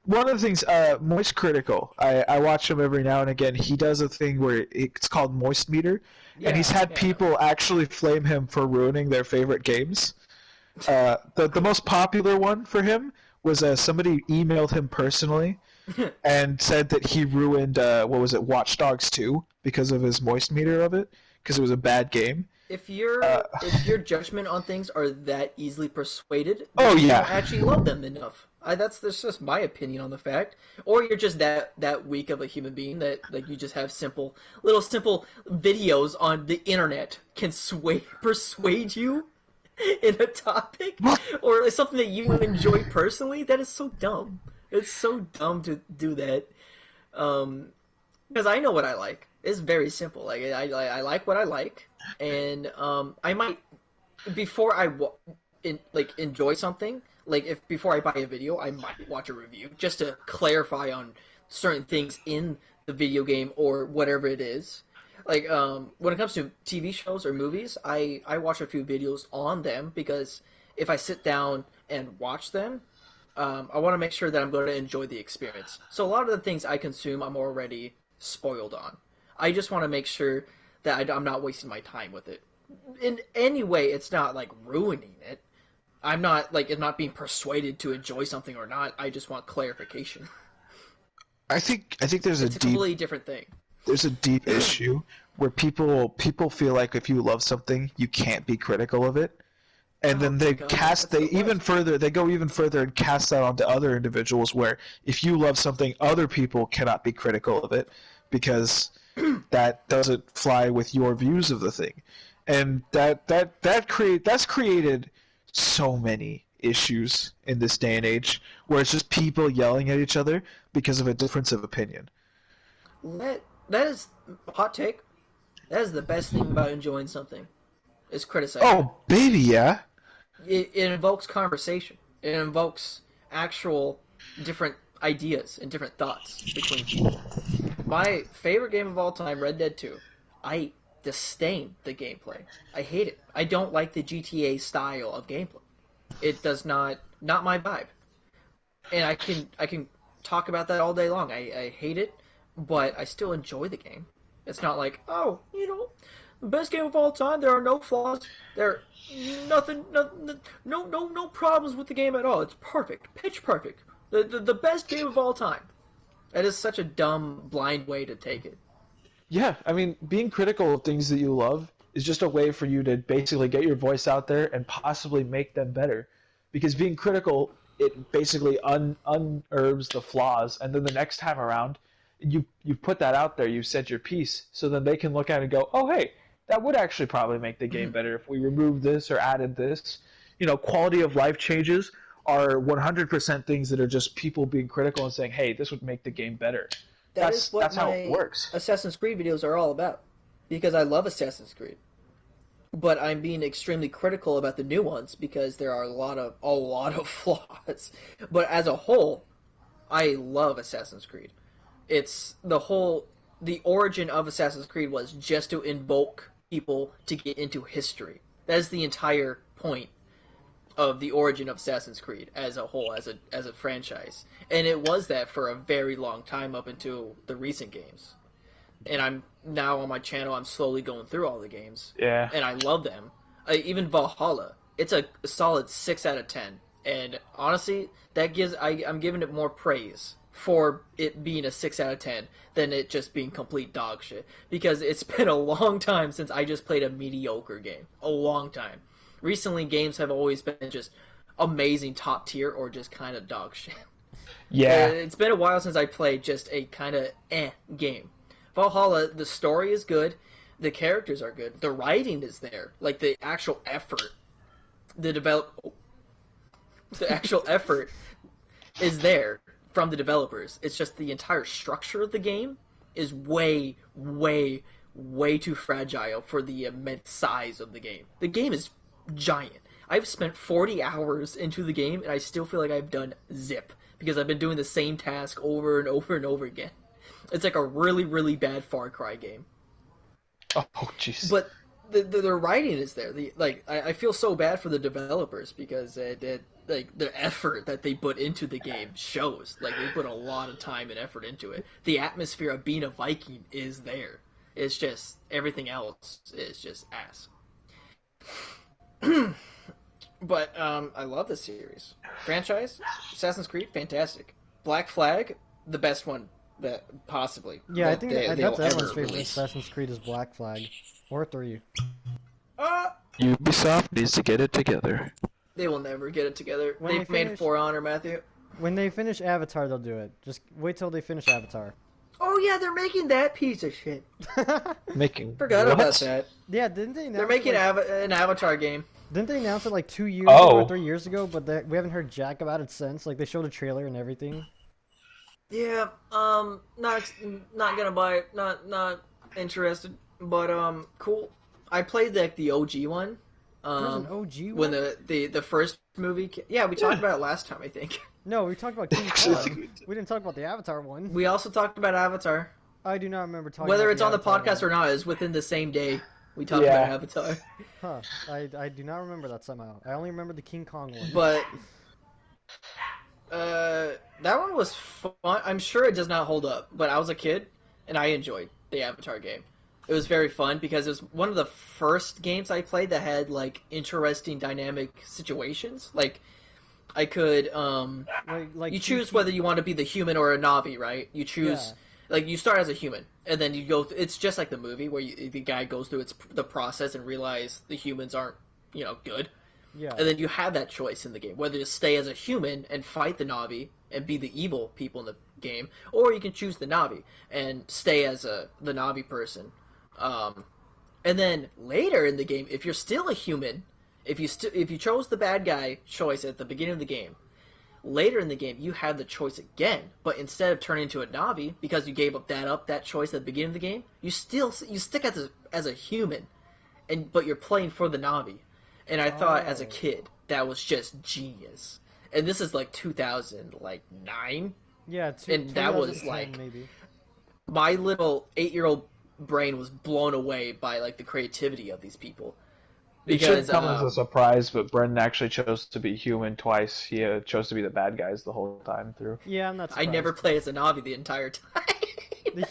one of the things, Moist Critical, I watch him every now and again. He does a thing where it's called Moist Meter, and he's had people actually flame him for ruining their favorite games. The most popular one for him was somebody emailed him personally and said that he ruined Watch Dogs 2 because of his Moist Meter of it, because it was a bad game. If your judgment on things are that easily persuaded, Oh, then you yeah. don't actually love them enough. That's just my opinion on the fact. Or you're just that weak of a human being that like you just have simple videos on the internet can persuade you in a topic or like something that you enjoy personally. That is so dumb. It's so dumb to do that. Because I know what I like. It's very simple. Like I like what I like, and I might before I enjoy something. Like if before I buy a video, I might watch a review just to clarify on certain things in the video game or whatever it is. Like when it comes to TV shows or movies, I watch a few videos on them because if I sit down and watch them, I want to make sure that I'm going to enjoy the experience. So a lot of the things I consume, I'm already spoiled on. I just want to make sure that I'm not wasting my time with it. In any way, it's not like ruining it. I'm not being persuaded to enjoy something or not. I just want clarification. I think there's It's a completely different thing. There's a deep issue where people feel like if you love something, you can't be critical of it. And then they go even further and cast that onto other individuals where if you love something, other people cannot be critical of it because that doesn't fly with your views of the thing. And that's created so many issues in this day and age where it's just people yelling at each other because of a difference of opinion. That is hot take. That is the best thing about enjoying something. Is criticizing. Oh, baby, yeah. It invokes conversation. It invokes actual different ideas and different thoughts between people. My favorite game of all time, Red Dead 2, I disdain the gameplay. I hate it. I don't like the GTA style of gameplay. It does not my vibe. And I can talk about that all day long. I hate it, but I still enjoy the game. It's not like, oh, the best game of all time. There are no flaws. There are no problems with the game at all. It's perfect, pitch perfect. The best game of all time. That is such a dumb, blind way to take it. Yeah, I mean, being critical of things that you love is just a way for you to basically get your voice out there and possibly make them better. Because being critical, it basically unearths the flaws, and then the next time around, you put that out there, you said your piece, so then they can look at it and go, oh, hey, that would actually probably make the game better if we removed this or added this. Quality of life changes are 100% things that are just people being critical and saying, hey, this would make the game better. That's how it works. Assassin's Creed videos are all about. Because I love Assassin's Creed. But I'm being extremely critical about the new ones because there are a lot of flaws. But as a whole, I love Assassin's Creed. It's the origin of Assassin's Creed was just to invoke people to get into history. That is the entire point of the origin of Assassin's Creed as a whole, as a franchise. And it was that for a very long time up until the recent games. And I'm now on my channel, I'm slowly going through all the games. Yeah. And I love them. Even Valhalla, it's a solid 6 out of 10. And honestly, I'm giving it more praise for it being a 6 out of 10 than it just being complete dog shit. Because it's been a long time since I just played a mediocre game. A long time. Recently, games have always been just amazing top tier or just kind of dog shit. Yeah. It's been a while since I played just a kind of game. Valhalla, the story is good, the characters are good, the writing is there, like the actual effort, the actual effort is there from the developers. It's just the entire structure of the game is way, way, way too fragile for the immense size of the game. The game is giant. I've spent 40 hours into the game, and I still feel like I've done zip, because I've been doing the same task over and over and over again. It's like a really, really bad Far Cry game. Oh, jeez. But the writing is there. I feel so bad for the developers, because like the effort that they put into the game shows. Like, they put a lot of time and effort into it. The atmosphere of being a Viking is there. It's just everything else is just ass. But I love this series. Franchise, Assassin's Creed, fantastic. Black Flag, the best one that possibly. Yeah, I that think they'll that's everyone's ever favorite release. Assassin's Creed is Black Flag. Or 3. Ubisoft needs to get it together. They will never get it together. When They've they made finish- For Honor, Matthew. When they finish Avatar, they'll do it. Just wait till they finish Avatar. Oh yeah, they're making that piece of shit. Making Forgot what? about that. Yeah, didn't they announce They're making it, like, an Avatar game. didn't they announce it like 2 years Oh. ago or 3 years ago, but we haven't heard jack about it since? Like, they showed a trailer and everything. Yeah, not gonna buy it. Not interested. But cool. I played the OG one. There's an OG When one? the first movie. Yeah, we talked about it last time, I think. No, we talked about King Kong. We didn't talk about the Avatar one. We also talked about Avatar. I do not remember talking Whether about it's on the Avatar podcast one. or not is within the same day. We talked Yeah. about Avatar. Huh. I do not remember that somehow. I only remember the King Kong one. But that one was fun. I'm sure it does not hold up, but I was a kid and I enjoyed the Avatar game. It was very fun because it was one of the first games I played that had like interesting dynamic situations. Like, I could like you choose whether you want to be the human or a Navi, right? You choose like you start as a human and then you go it's just like the movie where the guy goes through the process and realize the humans aren't, good. Yeah. And then you have that choice in the game, whether to stay as a human and fight the Navi and be the evil people in the game, or you can choose the Navi and stay as the Navi person. And then later in the game, if you're still a human, if you chose the bad guy choice at the beginning of the game, later in the game you have the choice again, but instead of turning into a Navi because you gave up that choice at the beginning of the game, you stick as a human, but you're playing for the Navi. And I thought as a kid that was just genius. And this is like 2009. Yeah, and that was 2010 like maybe. my little 8-year-old brain was blown away by like the creativity of these people. It should come as a surprise, but Brendan actually chose to be human twice. He chose to be the bad guys the whole time through. Yeah, I'm not I surprised. never played as a Navi the entire time. The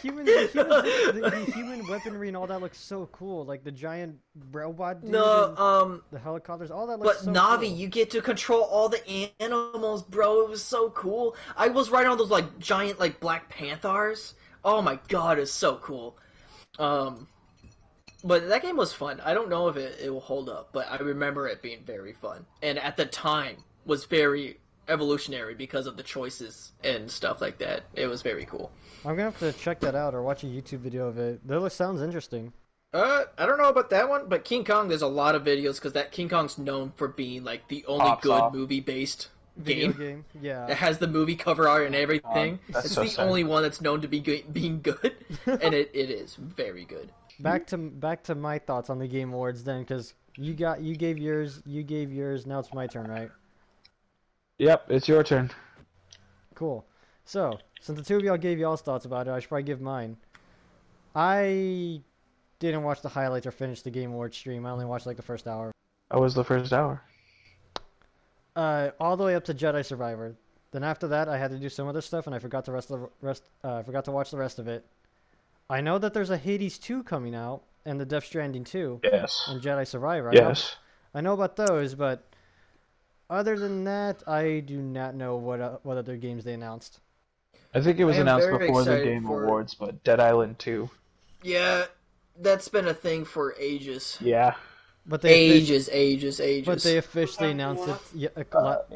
human weaponry and all that looks so cool. Like the giant robot dude and the helicopters, all that looks But so Navi, cool. you get to control all the animals, bro. It was so cool. I was riding on those like giant like Black Panthers. Oh my god, it's so cool. But that game was fun. I don't know if it will hold up, but I remember it being very fun. And at the time was very evolutionary because of the choices and stuff like that. It was very cool. I'm gonna have to check that out or watch a YouTube video of it. That sounds interesting. I don't know about that one, but King Kong, there's a lot of videos because that King Kong's known for being like the only Pops good off. Video movie-based game. game, yeah. It has the movie cover art and everything. That's It's so the sad. only one that's known to be being good, and it is very good. Back to my thoughts on the Game Awards then, because you gave yours. Now it's my turn, right? Yep, it's your turn. Cool. So, since the two of y'all gave y'all's thoughts about it, I should probably give mine. I didn't watch the highlights or finish the Game Awards stream. I only watched like the first hour. That was the first hour. All the way up to Jedi Survivor. Then after that, I had to do some other stuff, and I forgot forgot to watch the rest of it. I know that there's a Hades 2 coming out, and the Death Stranding 2, Yes. and Jedi Survivor. Yes. I know about those, but other than that, I do not know what other games they announced. I think it was I am announced very before the excited Game for- Awards, but Dead Island 2. Yeah, that's been a thing for ages. Yeah. But they Ages. But they officially announced it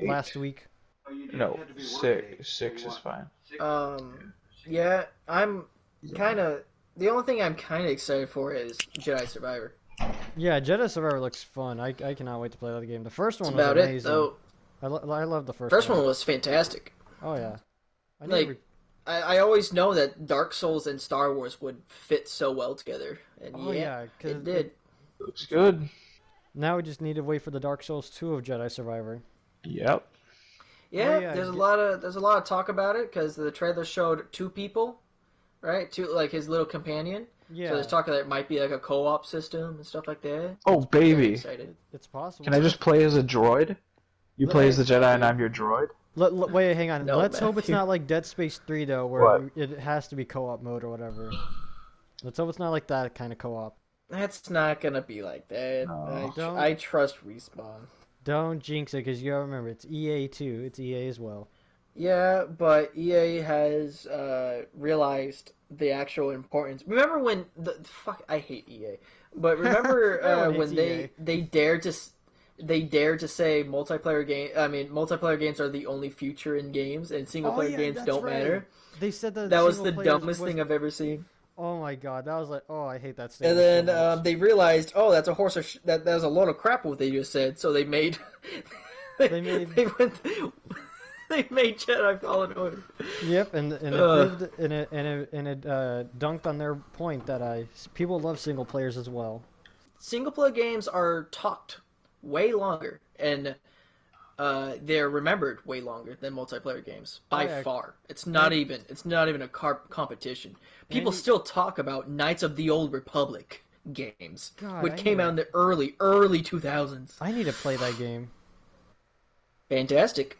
last week. No, six is fine. Yeah, I'm kind of... The only thing I'm kind of excited for is Jedi Survivor. Yeah, Jedi Survivor looks fun. I cannot wait to play that game. The first one That's was about amazing. it, though. I love the first First one. one was fantastic. Oh yeah, I Like, never. I always know that Dark Souls and Star Wars would fit so well together, and Oh yeah, because it did. Looks good. now we just need to wait for the Dark Souls 2 of Jedi Survivor. Yep. Yeah, yeah, there's a lot of talk about it because the trailer showed two people, right? Two like his little companion. Yeah, So there's talk that it might be like a co-op system and stuff like that. Oh, I'm very baby. excited. it's possible. Can I just play as a droid? You play as the Jedi and Matthew. I'm your droid? Wait, hang on. No, Let's hope it's Matthew. not like Dead Space 3 though, where What? it has to be co-op mode or whatever. Let's hope it's not like that kind of co-op. That's not gonna be like that. No. Don't- I trust Respawn. Don't jinx it, because you gotta remember it's EA too. It's EA as well. Yeah, but EA has realized the actual importance. Remember when the fuck? I hate EA, but remember Everyone when hates they dared to say multiplayer games are the only future in games and single player games that's don't right. matter. They said that That was single the players dumbest was- thing I've ever seen. Oh my god, that was like, oh, I hate that And statement then so much. they realized, oh, that's a horse of that was a load of crap what they just said. So they made They made- they went they made Jedi Fallen Order. Yep, and it proved and it dunked on their point that people love single players as well. Single player games are talked way longer and they're remembered way longer than multiplayer games by yeah. far. It's not even a competition. People And- still talk about Knights of the Old Republic games, God, which I came need out in the early 2000s. I need to play that game. Fantastic.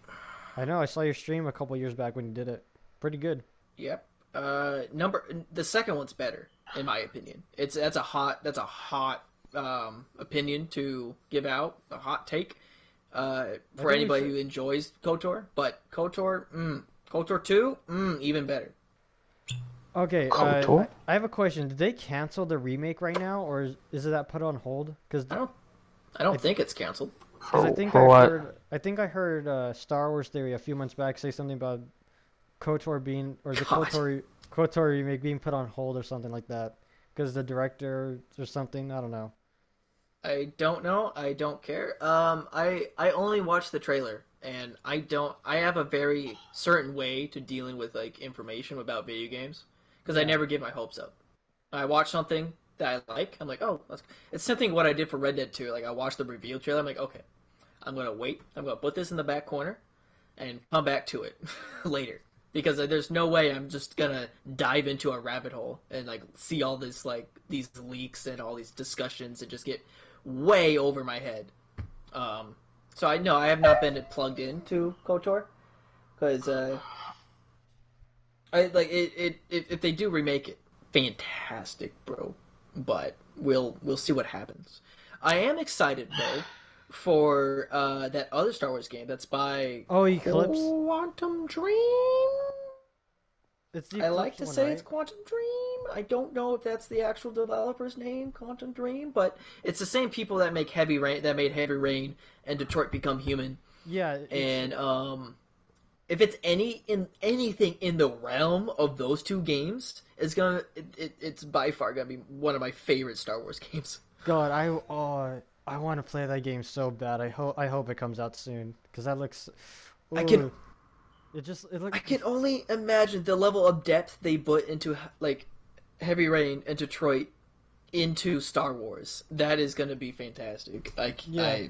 I know, I saw your stream a couple years back when you did it. Pretty good. Yep. The second one's better in my opinion. That's a hot opinion to give out, a hot take for think we anybody should- who enjoys KOTOR. But KOTOR 2, even better. Okay, KOTOR? I have a question. Did they cancel the remake right now, or is it that put on hold? Because I don't think it's canceled. I think For what? I heard Star Wars Theory a few months back say something about KOTOR being, or the God. KOTOR remake being put on hold or something like that, because the director or something. I don't know. I don't know. I don't care. I only watched the trailer, and I have a very certain way to dealing with like information about video games because I never get my hopes up. I watch something that I like, I'm like, oh, it's something what I did for Red Dead 2. Like I watched the reveal trailer, I'm like, okay, I'm gonna wait. I'm gonna put this in the back corner and come back to it later because there's no way I'm just gonna dive into a rabbit hole and like see all this like these leaks and all these discussions and just get way over my head. So I know I have not been plugged into KOTOR because I like it. If they do remake it, fantastic, bro. But we'll see what happens. I am excited though for that other Star Wars game that's by Oh, Eclipse. Quantum Dream. It's the I like Eclipse to one, say right? it's Quantum Dream. I don't know if that's the actual developer's name, Quantum Dream, but it's the same people that make Heavy Rain, made Heavy Rain and Detroit Become Human. Yeah, And if it's anything in the realm of those two games, it's by far gonna be one of my favorite Star Wars games. God, I want to play that game so bad. I hope it comes out soon because that looks. I can- Ooh. It looks. I can only imagine the level of depth they put into like Heavy Rain and Detroit into Star Wars. That is gonna be fantastic. Yeah.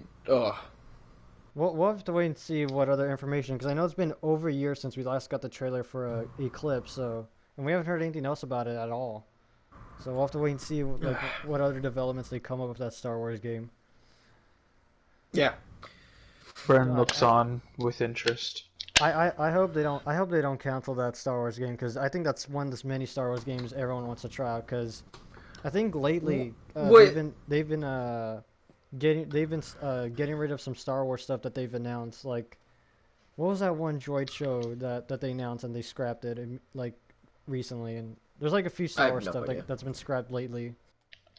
We'll have to wait and see what other information, because I know it's been over a year since we last got the trailer for Eclipse, and we haven't heard anything else about it at all. So we'll have to wait and see like what other developments they come up with that Star Wars game. Yeah. Bren looks on with interest. I hope they don't. I hope they don't cancel that Star Wars game, because I think that's one of the many Star Wars games everyone wants to try out. Because I think lately Wait. they've been getting rid of some Star Wars stuff that they've announced. Like, what was that one droid show that they announced and they scrapped it like recently? And there's like a few Star have Wars no stuff idea. that's been scrapped lately.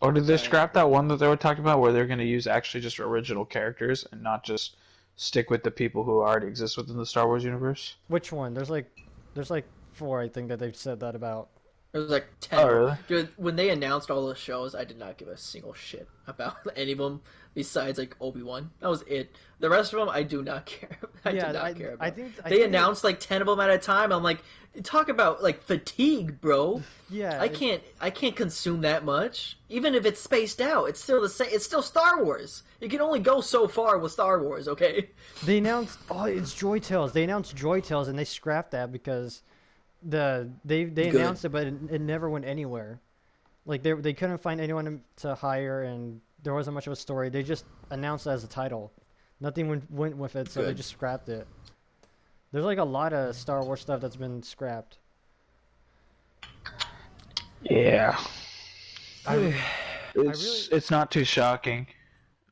Or did they scrap that one that they were talking about where they're going to use actually just original characters and not just stick with the people who already exist within the Star Wars universe? Which one? There's like 4, I think, that they've said that about. There was like 10. Oh, really? Dude, when they announced all those shows, I did not give a single shit about any of them besides like Obi-Wan. That was it. The rest of them, I do not care. I Yeah, do not care about. I think They announced like 10 of them at a time. I'm like, talk about like fatigue, bro. Yeah, I can't consume that much. Even if it's spaced out, it's still the same. It's still Star Wars. You can only go so far with Star Wars, okay? They announced it's Joy Tales. They announced Joy Tales and they scrapped that because they announced it, but it never went anywhere. Like they couldn't find anyone to hire, and there wasn't much of a story. They just announced it as a title. Nothing went with it, so they just scrapped it. There's like a lot of Star Wars stuff that's been scrapped. Yeah. It's It's not too shocking.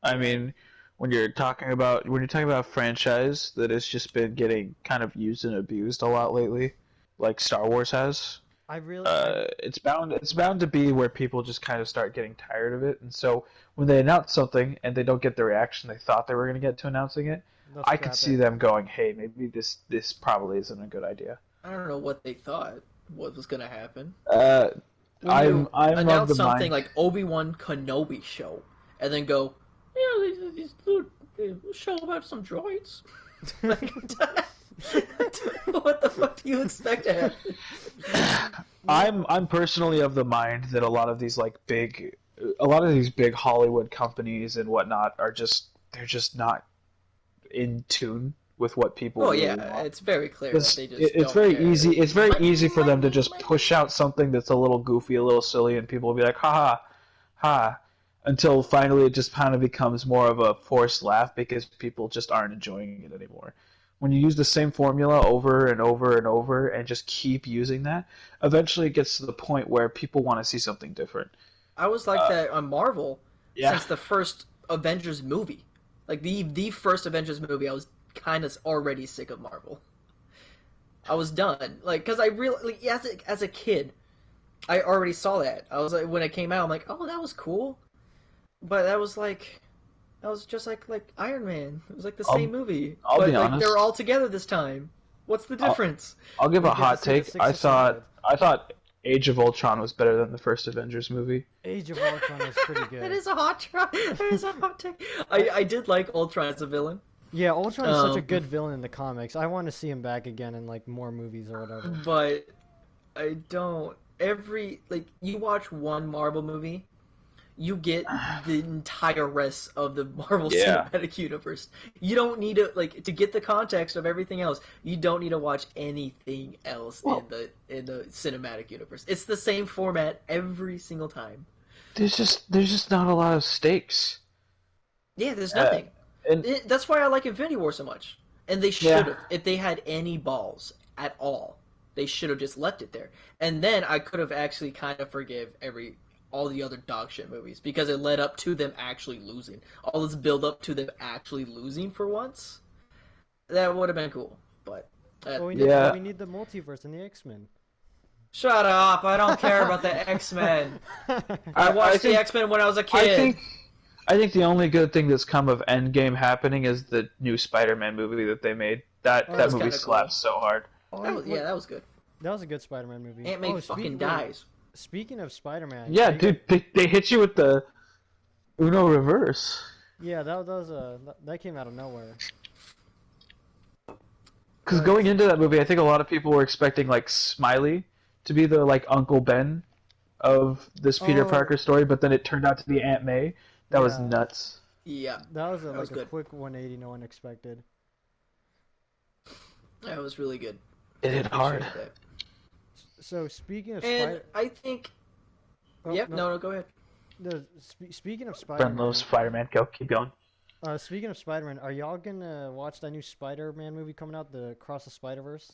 I mean, when you're talking about a franchise that has just been getting kind of used and abused a lot lately, like Star Wars has, it's bound to be where people just kind of start getting tired of it. And so when they announce something and they don't get the reaction they thought they were going to get to announcing it, I could see them going, "Hey, maybe this probably isn't a good idea." I don't know what they thought. What was gonna happen? I'm announce of the something mind... like Obi-Wan Kenobi show, and then go, yeah, these little show about some droids. Like, what the fuck do you expect to happen? I'm personally of the mind that a lot of these big Hollywood companies and whatnot they're just not in tune with what people really want. It's very clear that they just It's don't very care. easy. It's very easy for them to just push out something that's a little goofy, a little silly, and people will be like, "Ha ha," until finally it just kind of becomes more of a forced laugh because people just aren't enjoying it anymore. When you use the same formula over and over and over and just keep using that, eventually it gets to the point where people want to see something different. I was like that on Marvel Yeah. since the first Avengers movie. Like the first Avengers movie, I was kind of already sick of Marvel. I was done. Like, because I really, as a kid, I already saw that. I was like, when it came out, I'm like, oh, that was cool. But that was just like Iron Man. It was like the same movie. I'll be honest. They're all together this time. What's the difference? I'll give We a get to hot see the take. Six I Assembled. thought Age of Ultron was better than the first Avengers movie. Age of Ultron was pretty good. That is a hot try. That is a hot take. I did like Ultron as a villain. Yeah, Ultron is such a good villain in the comics. I want to see him back again in like more movies or whatever. But I don't. You watch one Marvel movie, you get the entire rest of the Marvel Cinematic Universe. You don't need to get the context of everything else. You don't need to watch anything else in the Cinematic Universe. It's the same format every single time. There's just not a lot of stakes. Yeah, there's nothing. That's why I like Infinity War so much. And they should have, if they had any balls at all, they should have just left it there. And then I could have actually kind of forgive all the other dog shit movies because it led up to them actually losing. All this build up to them actually losing for once. That would have been cool. But we need the multiverse and the X-Men. Shut up! I don't care about the X-Men. I watched the X-Men when I was a kid. I think the only good thing that's come of Endgame happening is the new Spider-Man movie that they made. That movie slaps so hard. That was good. That was a good Spider-Man movie. Aunt May fucking dies. Speaking of Spider-Man, yeah, dude, they hit you with the Uno reverse. Yeah, that came out of nowhere. Because going into that movie, I think a lot of people were expecting like Smiley to be the like Uncle Ben of this Peter Parker story, but then it turned out to be Aunt May. That was nuts. Yeah, that was a quick 180 no one expected. That was really good. It hit hard. So speaking of I think. No, go ahead. Speaking of Spider-Man. Ben loves Spider-Man. Go, keep going. Speaking of Spider-Man, are y'all gonna watch that new Spider-Man movie coming out, the Across the Spider-Verse?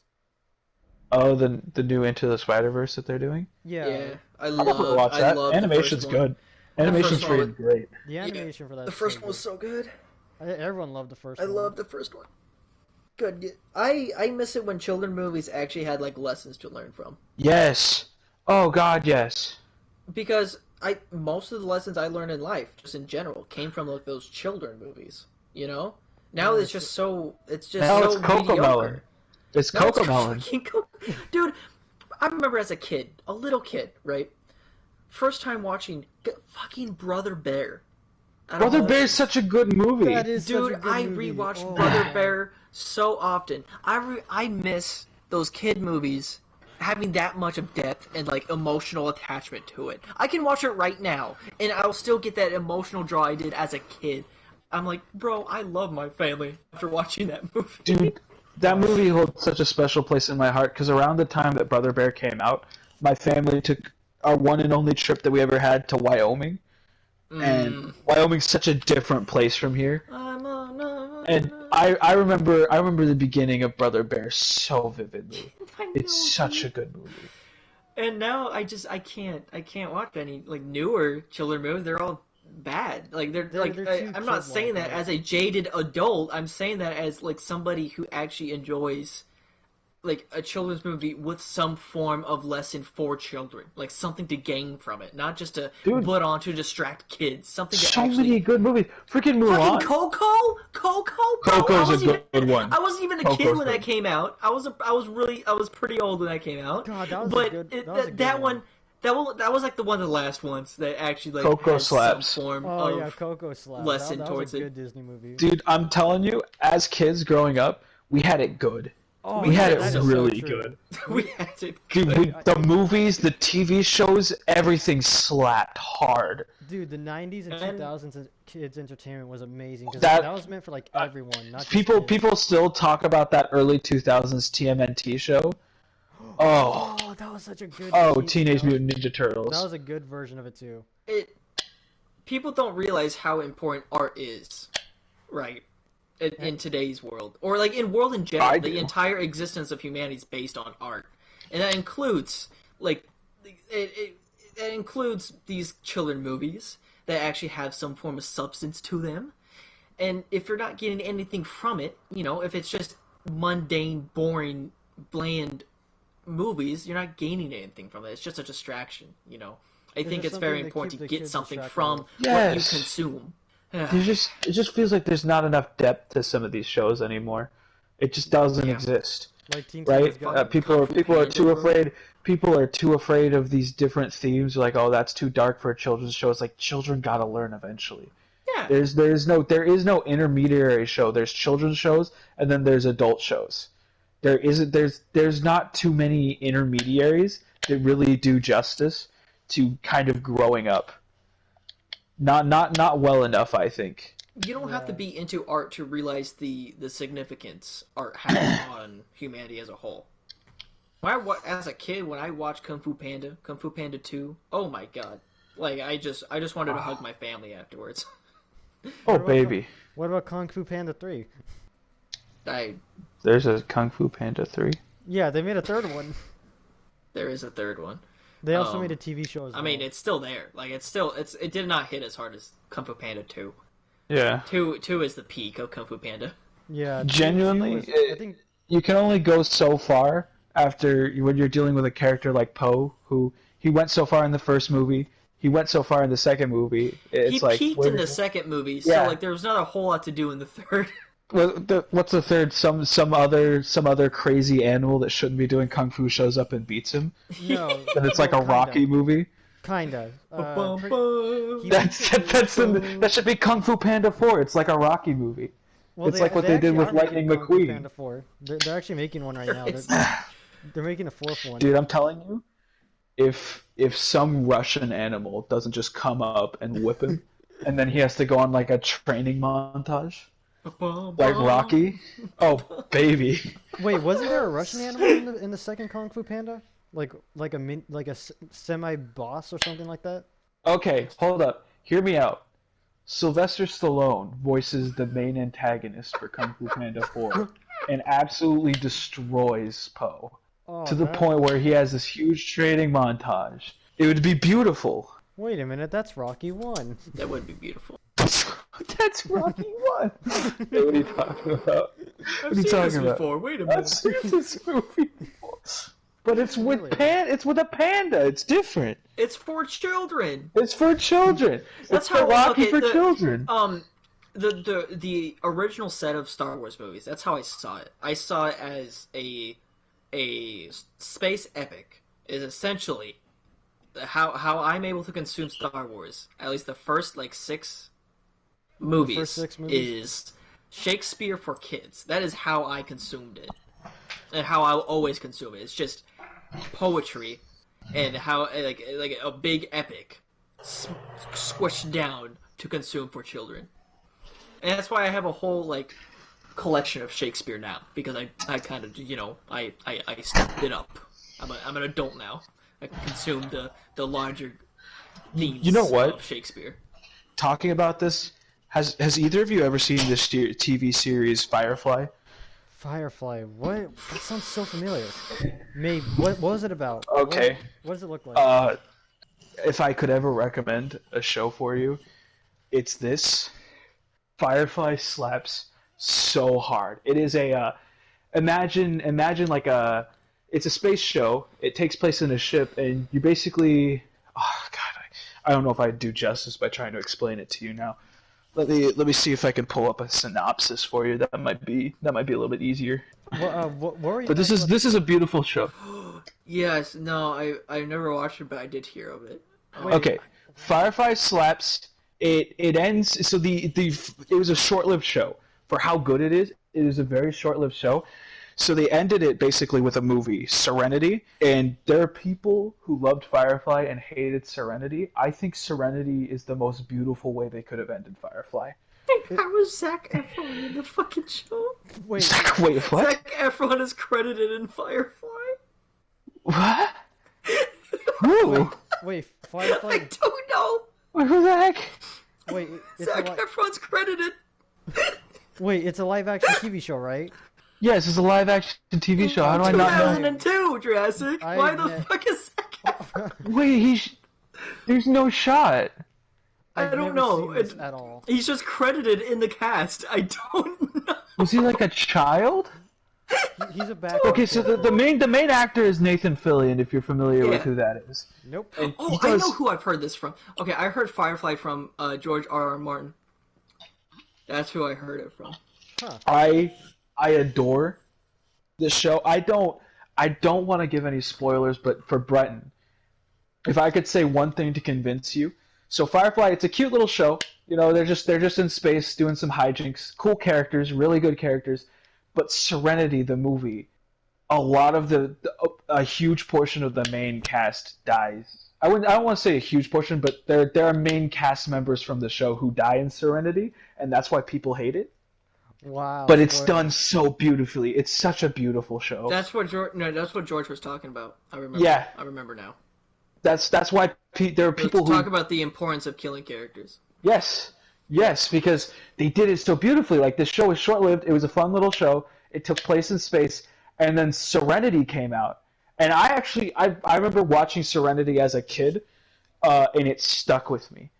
Oh, the new Into the Spider-Verse that they're doing? Yeah. I love that. Animation's good. Animation's pretty great. The animation for that. The first one was so good. Everyone loved the first one. I loved the first one. Good. I miss it when children movies actually had like lessons to learn from. Yes. Oh God, yes. Because most of the lessons I learned in life, just in general, came from like those children movies. You know. Now it's just so. It's just now so it's Cocomelon. mediocre. It's Cocomelon. Dude, I remember as a kid, a little kid, right? First time watching fucking Brother Bear. Brother Bear's such a good movie. That is such a Dude, good I movie. rewatched Oh my Brother God. Bear so often. I miss those kid movies having that much of depth and like emotional attachment to it. I can watch it right now and I'll still get that emotional draw I did as a kid. I'm like, bro, I love my family after watching that movie. Dude, that movie holds such a special place in my heart because around the time that Brother Bear came out, my family took our one and only trip that we ever had to Wyoming. And Wyoming's such a different place from here. And I remember the beginning of Brother Bear so vividly. It's such a good movie. And now I can't watch any like newer children movies. They're all bad. Like they're too I'm not kid-like, saying that right? as a jaded adult. I'm saying that as like somebody who actually enjoys like a children's movie with some form of lesson for children, like something to gain from it, not just to Dude. put on to distract kids. Something to So actually. many good movies. Freaking Fucking Mulan. Coco, bro. Coco's a good one. I wasn't even a kid Coco's when good. that came out. I was pretty old when that came out. God, that was but a good. it, That was a good that one. that was like the one of the last ones that actually like Coco had slaps. some form Oh of yeah, Coco slaps. lesson that towards was a it. good Disney movie. Dude, I'm telling you, as kids growing up, we had it good. Oh, We had it that is so really true. good. we had to. Dude, the movies, the TV shows, everything slapped hard. Dude, the 90s and And- 2000s kids entertainment was amazing because That- that was meant for like everyone, not just People kids. people still talk about that early 2000s TMNT show. Oh, Oh, that was such a good. Teenage Mutant Ninja Turtles. That was a good version of it too. People don't realize how important art is, right? In today's world, or like in world in general, I the do. entire existence of humanity is based on art, and that includes like it includes these children movies that actually have some form of substance to them. And if you're not getting anything from it, if it's just mundane, boring, bland movies, you're not gaining anything from it. It's just a distraction. I think just it's very something to important keep to the get kids something distracted from with. what you Yes. consume. It just feels like there's not enough depth to some of these shows anymore. It just doesn't Yeah. exist, Like Teen right? Titans Go. People Kung Fu are Panda, too bro. afraid. People are too afraid of these different themes. Like, oh, that's too dark for a children's show. It's like children gotta learn eventually. Yeah. There is no intermediary show. There's children's shows and then there's adult shows. There's not too many intermediaries that really do justice to kind of growing up. Not well enough, I think. You don't have to Yeah. be into art to realize the significance art has on humanity as a whole. As a kid, when I watched Kung Fu Panda 2, oh my god. Like, I just wanted to hug my family afterwards. Oh, about baby. What about Kung Fu Panda 3? There's a Kung Fu Panda 3. Yeah, they made a third one. There is a third one. They also Um, made a TV show as well. I mean, it's still there. Like, it did not hit as hard as Kung Fu Panda 2. Yeah. 2 is the peak of Kung Fu Panda. yeah, Genuinely, I think you can only go so far when you're dealing with a character like Poe, who he went so far in the first movie, he went so far in the second movie. It's He like peaked in the second movie, so Yeah. like there was not a whole lot to do in the third. What's the third? Some other crazy animal that shouldn't be doing kung fu shows up and beats him. no. And it's like well, a Rocky movie. Kinda. He That should be Kung Fu Panda 4. It's like a Rocky movie. It's like what they did actually with are Lightning making Kung Fu McQueen. Panda 4. They're actually making one right now. They're making a fourth one. Dude, I'm telling you, if some Russian animal doesn't just come up and whip him, and then he has to go on like a training montage, like Rocky, oh baby. Wait, wasn't there a Russian animal in the second Kung Fu Panda? Like a semi boss or something like that? Okay, hold up. Hear me out. Sylvester Stallone voices the main antagonist for Kung Fu Panda 4 and absolutely destroys Poe Oh, to the point where he has this huge training montage. It would be beautiful. Wait a minute, that's Rocky 1. That would be beautiful. That's Rocky 1. What are you talking about? What are you I've seen talking this about? before. Wait a I've minute. seen this movie before. But it's with Really? it's with a panda. It's different. It's for children. It's for children. That's it's how for Rocky okay, for the- children. The original set of Star Wars movies. That's how I saw it. I saw it as a space epic is essentially how I'm able to consume Star Wars. At least the first like six movies, is Shakespeare for kids. That is how I consumed it, and how I'll always consume it. It's just poetry, and how like a big epic, squished down to consume for children. And that's why I have a whole like collection of Shakespeare now, because I kind of I stepped it up. I'm an adult now. I can consume the larger themes You know what? of Shakespeare. Talking about this, has either of you ever seen this TV series Firefly? Firefly. What? That sounds so familiar. Maybe. What was it about? Okay. What does it look like? If I could ever recommend a show for you, it's this. Firefly slaps so hard. It is a imagine like it's a space show. It takes place in a ship, and you basically I don't know if I'd do justice by trying to explain it to you now. Let me see if I can pull up a synopsis for you. That might be a little bit easier. What were you? But this is a beautiful show. Yes, no, I never watched it, but I did hear of it. Okay, Firefly slaps. It ends. So it was a short-lived show. For how good it is a very short-lived show. So they ended it basically with a movie, Serenity, and there are people who loved Firefly and hated Serenity. I think Serenity is the most beautiful way they could have ended Firefly. How was Zac Efron in the fucking show? Wait, what? Zac Efron is credited in Firefly? What? Who? Wait, Firefly. I don't know. Who the heck? Wait, Zac Efron's credited. Wait, it's a live-action TV show, right? Yes, it's a live-action TV show. How do I not know? 2002, Jurassic. Why the fuck is Zac? Wait, there's no shot. I don't know at all. He's just credited in the cast. I don't know. Was he like a child? He's a back. Okay, so the main actor is Nathan Fillion, if you're familiar with who that is. Nope. I know who I've heard this from. Okay, I heard Firefly from George R.R. Martin. That's who I heard it from. Huh. I adore this show. I don't want to give any spoilers, but for Breton, if I could say one thing to convince you, so Firefly, it's a cute little show. You know, they're just in space doing some hijinks. Cool characters, really good characters. But Serenity, the movie, a huge portion of the main cast dies. I don't want to say a huge portion, but there are main cast members from the show who die in Serenity, and that's why people hate it. Wow. But it's done so beautifully. It's such a beautiful show. That's what George was talking about. I remember. Yeah. I remember now. That's why there are people who talk about the importance of killing characters. Yes, because they did it so beautifully. Like, this show was short-lived. It was a fun little show. It took place in space, and then Serenity came out. And I remember watching Serenity as a kid, and it stuck with me.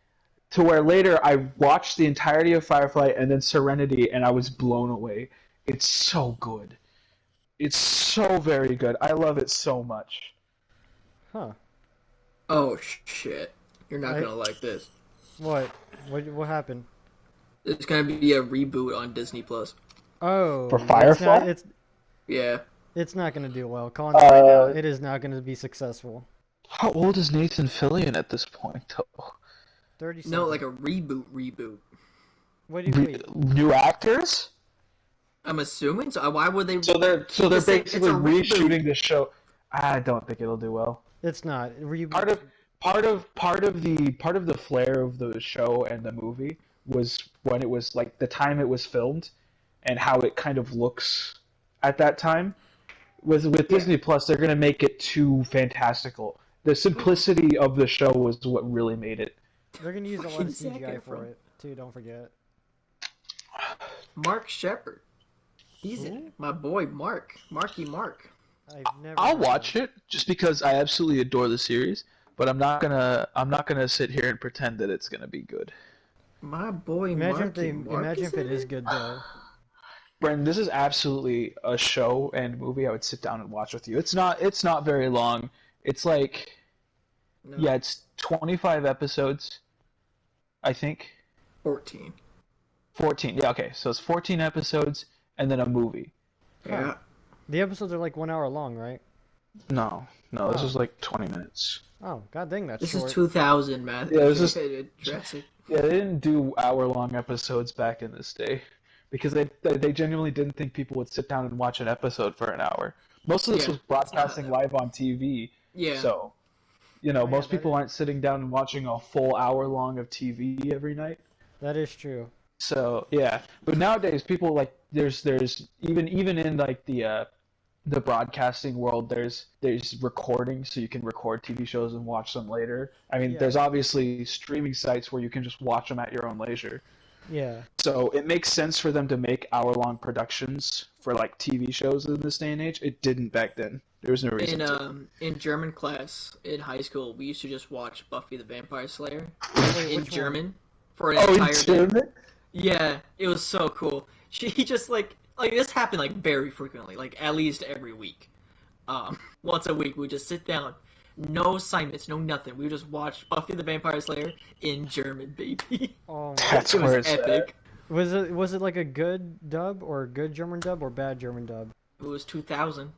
To where later I watched the entirety of Firefly and then Serenity, and I was blown away. It's so good. It's so very good. I love it so much. Huh. Oh shit! You're not gonna like this. What? What happened? There's gonna be a reboot on Disney Plus. Oh. For Firefly? Yeah. It's not gonna do well. Calling it right now. It is not gonna be successful. How old is Nathan Fillion at this point, though? 30. No, like a reboot. What do you wait? New actors? I'm assuming so. Why would they? So they're basically reshooting the show. I don't think it'll do well. It's not. Part of the flair of the show and the movie was when it was like the time it was filmed, and how it kind of looks at that time. With Disney Plus, they're gonna make it too fantastical. The simplicity of the show was what really made it. They're gonna use a lot of CGI for it too. Don't forget. Mark Shepard. He's in my boy Marky Mark. I'll watch it just because I absolutely adore the series, but I'm not gonna sit here and pretend that it's gonna be good. My boy Imagine if it is good though. Brendan, this is absolutely a show and movie I would sit down and watch with you. It's not very long. It's like it's 25 episodes, I think. 14. 14. Yeah, okay. So it's 14 episodes and then a movie. Yeah. The episodes are like 1 hour long, right? No, this Oh. was like 20 minutes. Oh, god dang, that's This short. is 2000, man. Yeah, this is Jurassic. yeah. They didn't do hour-long episodes back in this day because they genuinely didn't think people would sit down and watch an episode for an hour. Most of this Yeah, was broadcasting live on TV, Yeah. so Oh, yeah, most that people is- aren't sitting down and watching a full hour-long of TV every night. That is true. So yeah, but nowadays people like there's even in like the broadcasting world there's recording, so you can record TV shows and watch them later. I mean, Yeah. there's obviously streaming sites where you can just watch them at your own leisure. Yeah. So it makes sense for them to make hour-long productions for like TV shows in this day and age. It didn't back then. There was no reason to. In German class in high school, we used to just watch Buffy the Vampire Slayer Wait, in which German for an Oh, entire in day. German? Yeah, it was so cool. He just like this happened like very frequently, like at least every week. Once a week we would just sit down, no assignments, no nothing. We would just watch Buffy the Vampire Slayer in German, baby. Oh, That's It where was it's at. epic. was it like a good dub or a good German dub or bad German dub? It was 2000.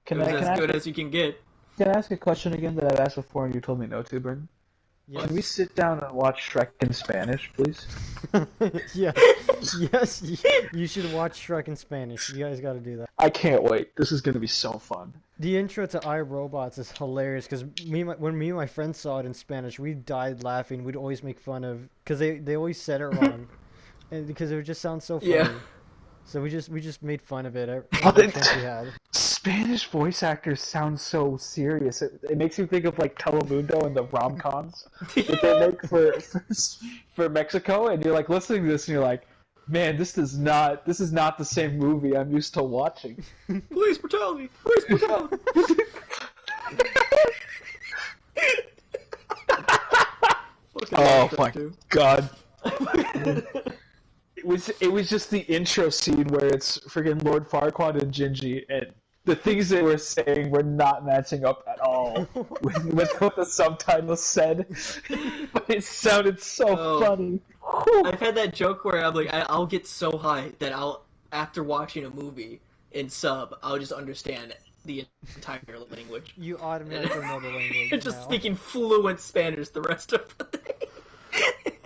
Can It was I, as can, I, good as you can get. can I ask a question again that I've asked before and you told me no to, Brendan? Yes. Can we sit down and watch Shrek in Spanish, please? Yeah. Yes. You should watch Shrek in Spanish. You guys got to do that. I can't wait. This is going to be so fun. The intro to iRobots is hilarious because when me and my friends saw it in Spanish, we died laughing. We'd always make fun of because they always said it wrong, and because it would just sound so funny. Yeah. So we just made fun of it every Oh, they- chance we had. Spanish voice actors sound so serious. It makes you think of like Telemundo and the rom-coms that they make for Mexico, and you're like listening to this and you're like, man, this is not the same movie I'm used to watching. Police brutality! Police brutality! Oh my god. It was just the intro scene where it's freaking Lord Farquaad and Gingy, and the things they were saying were not matching up at all with what the subtitles said. But it sounded so Oh. funny. I've had that joke where I'm like, I'll get so high that after watching a movie in sub, I'll just understand the entire language. You automatically know the language You're just now. speaking fluent Spanish the rest of the day.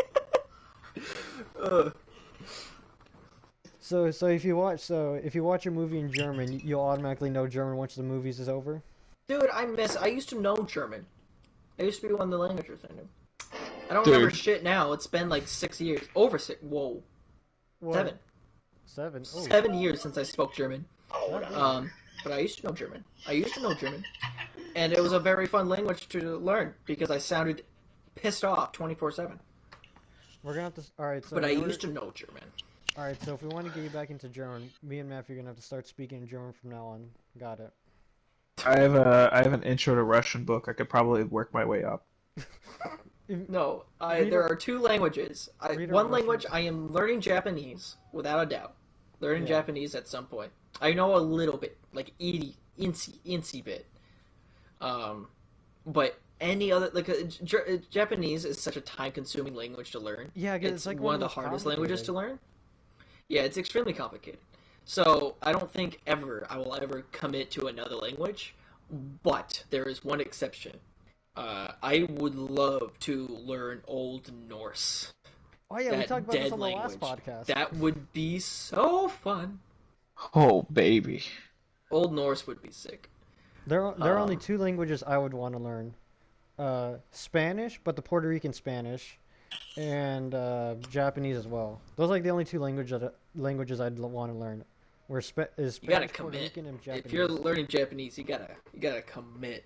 Ugh. So if you watch a movie in German, you'll automatically know German once the movie's is over. Dude, I used to know German. I used to be one of the languages I knew. I don't remember Dude. shit now. It's been like 6 years. Over 6. Whoa. What? 7. 7. Oh. 7 years since I spoke German. God. But I used to know German. And it was a very fun language to learn because I sounded pissed off 24/7. We're gonna have to. All right. So But I in order- used to know German. All right. So if we want to get you back into German, me and Matthew are gonna have to start speaking in German from now on. Got it. I have an intro to Russian book. I could probably work my way up. No, Read there a- are 2 languages. read a One Russian- language, I am learning Japanese, without a doubt. Learning Yeah. Japanese at some point. I know a little bit, like incy bit. But any other, like, Japanese is such a time-consuming language to learn. Yeah, 'cause It's like one of the most hardest languages to complicated. learn. Yeah, it's extremely complicated. So I don't think I will ever commit to another language. But there is one exception. I would love to learn Old Norse. Oh yeah, we That talked about dead this on the language. last podcast. That would be so fun. Oh baby. Old Norse would be sick. There are only Um, 2 languages I would want to learn. Spanish, but the Puerto Rican Spanish, and Japanese as well. Those are like the only 2 languages I'd want to learn. Where is You gotta Spanish, Puerto commit. Rican, and Japanese. If you're learning Japanese, you gotta commit.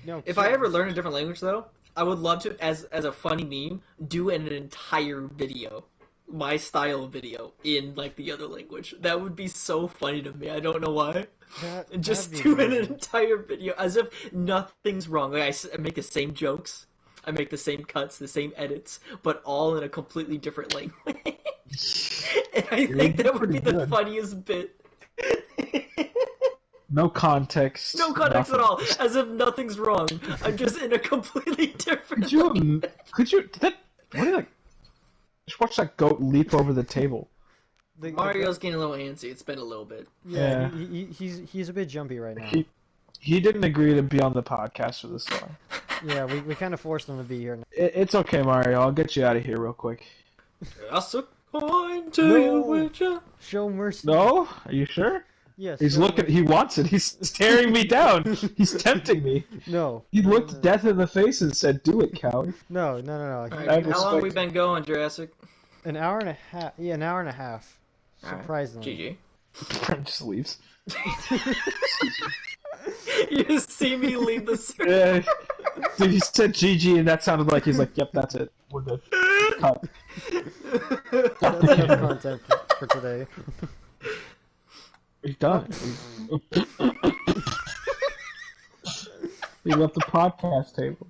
No, If I ever kids. learn a different language, though, I would love to, as a funny meme, do an entire video, my style video in like the other language. That would be so funny to me. I don't know why. And just that'd be do an amazing. entire video as if nothing's wrong. Like I make the same jokes, I make the same cuts, the same edits, but all in a completely different language. And I think that would be pretty the good. funniest bit. No context. No context at nothing. all, as if nothing's wrong. I'm just in a completely different. Could you? Did that? What did that? Just watch that goat leap over the table. The- Mario's getting a little antsy. It's been a little bit. Yeah, Yeah. he's a bit jumpy right now. He didn't agree to be on the podcast for this long. Yeah, we kind of forced him to be here. It's okay, Mario. I'll get you out of here real quick. That's a coin to No. you, would you? Show mercy. No? Are you sure? Yes. He's show looking. mercy. He wants it. He's staring me down. He's tempting me. No. He No, looked no, death in the face and said, "Do it, coward." No. All He- right, I how long we respect- been going, Jurassic? An hour and a half. Yeah, an hour and a half. All right, Surprisingly. Just leaves. GG. You just see me leave the circle. Yeah. Dude, he said GG, and that sounded like he's like, "Yep, that's it. We're good." Cut. That's enough content for today. He's done. He left the podcast table.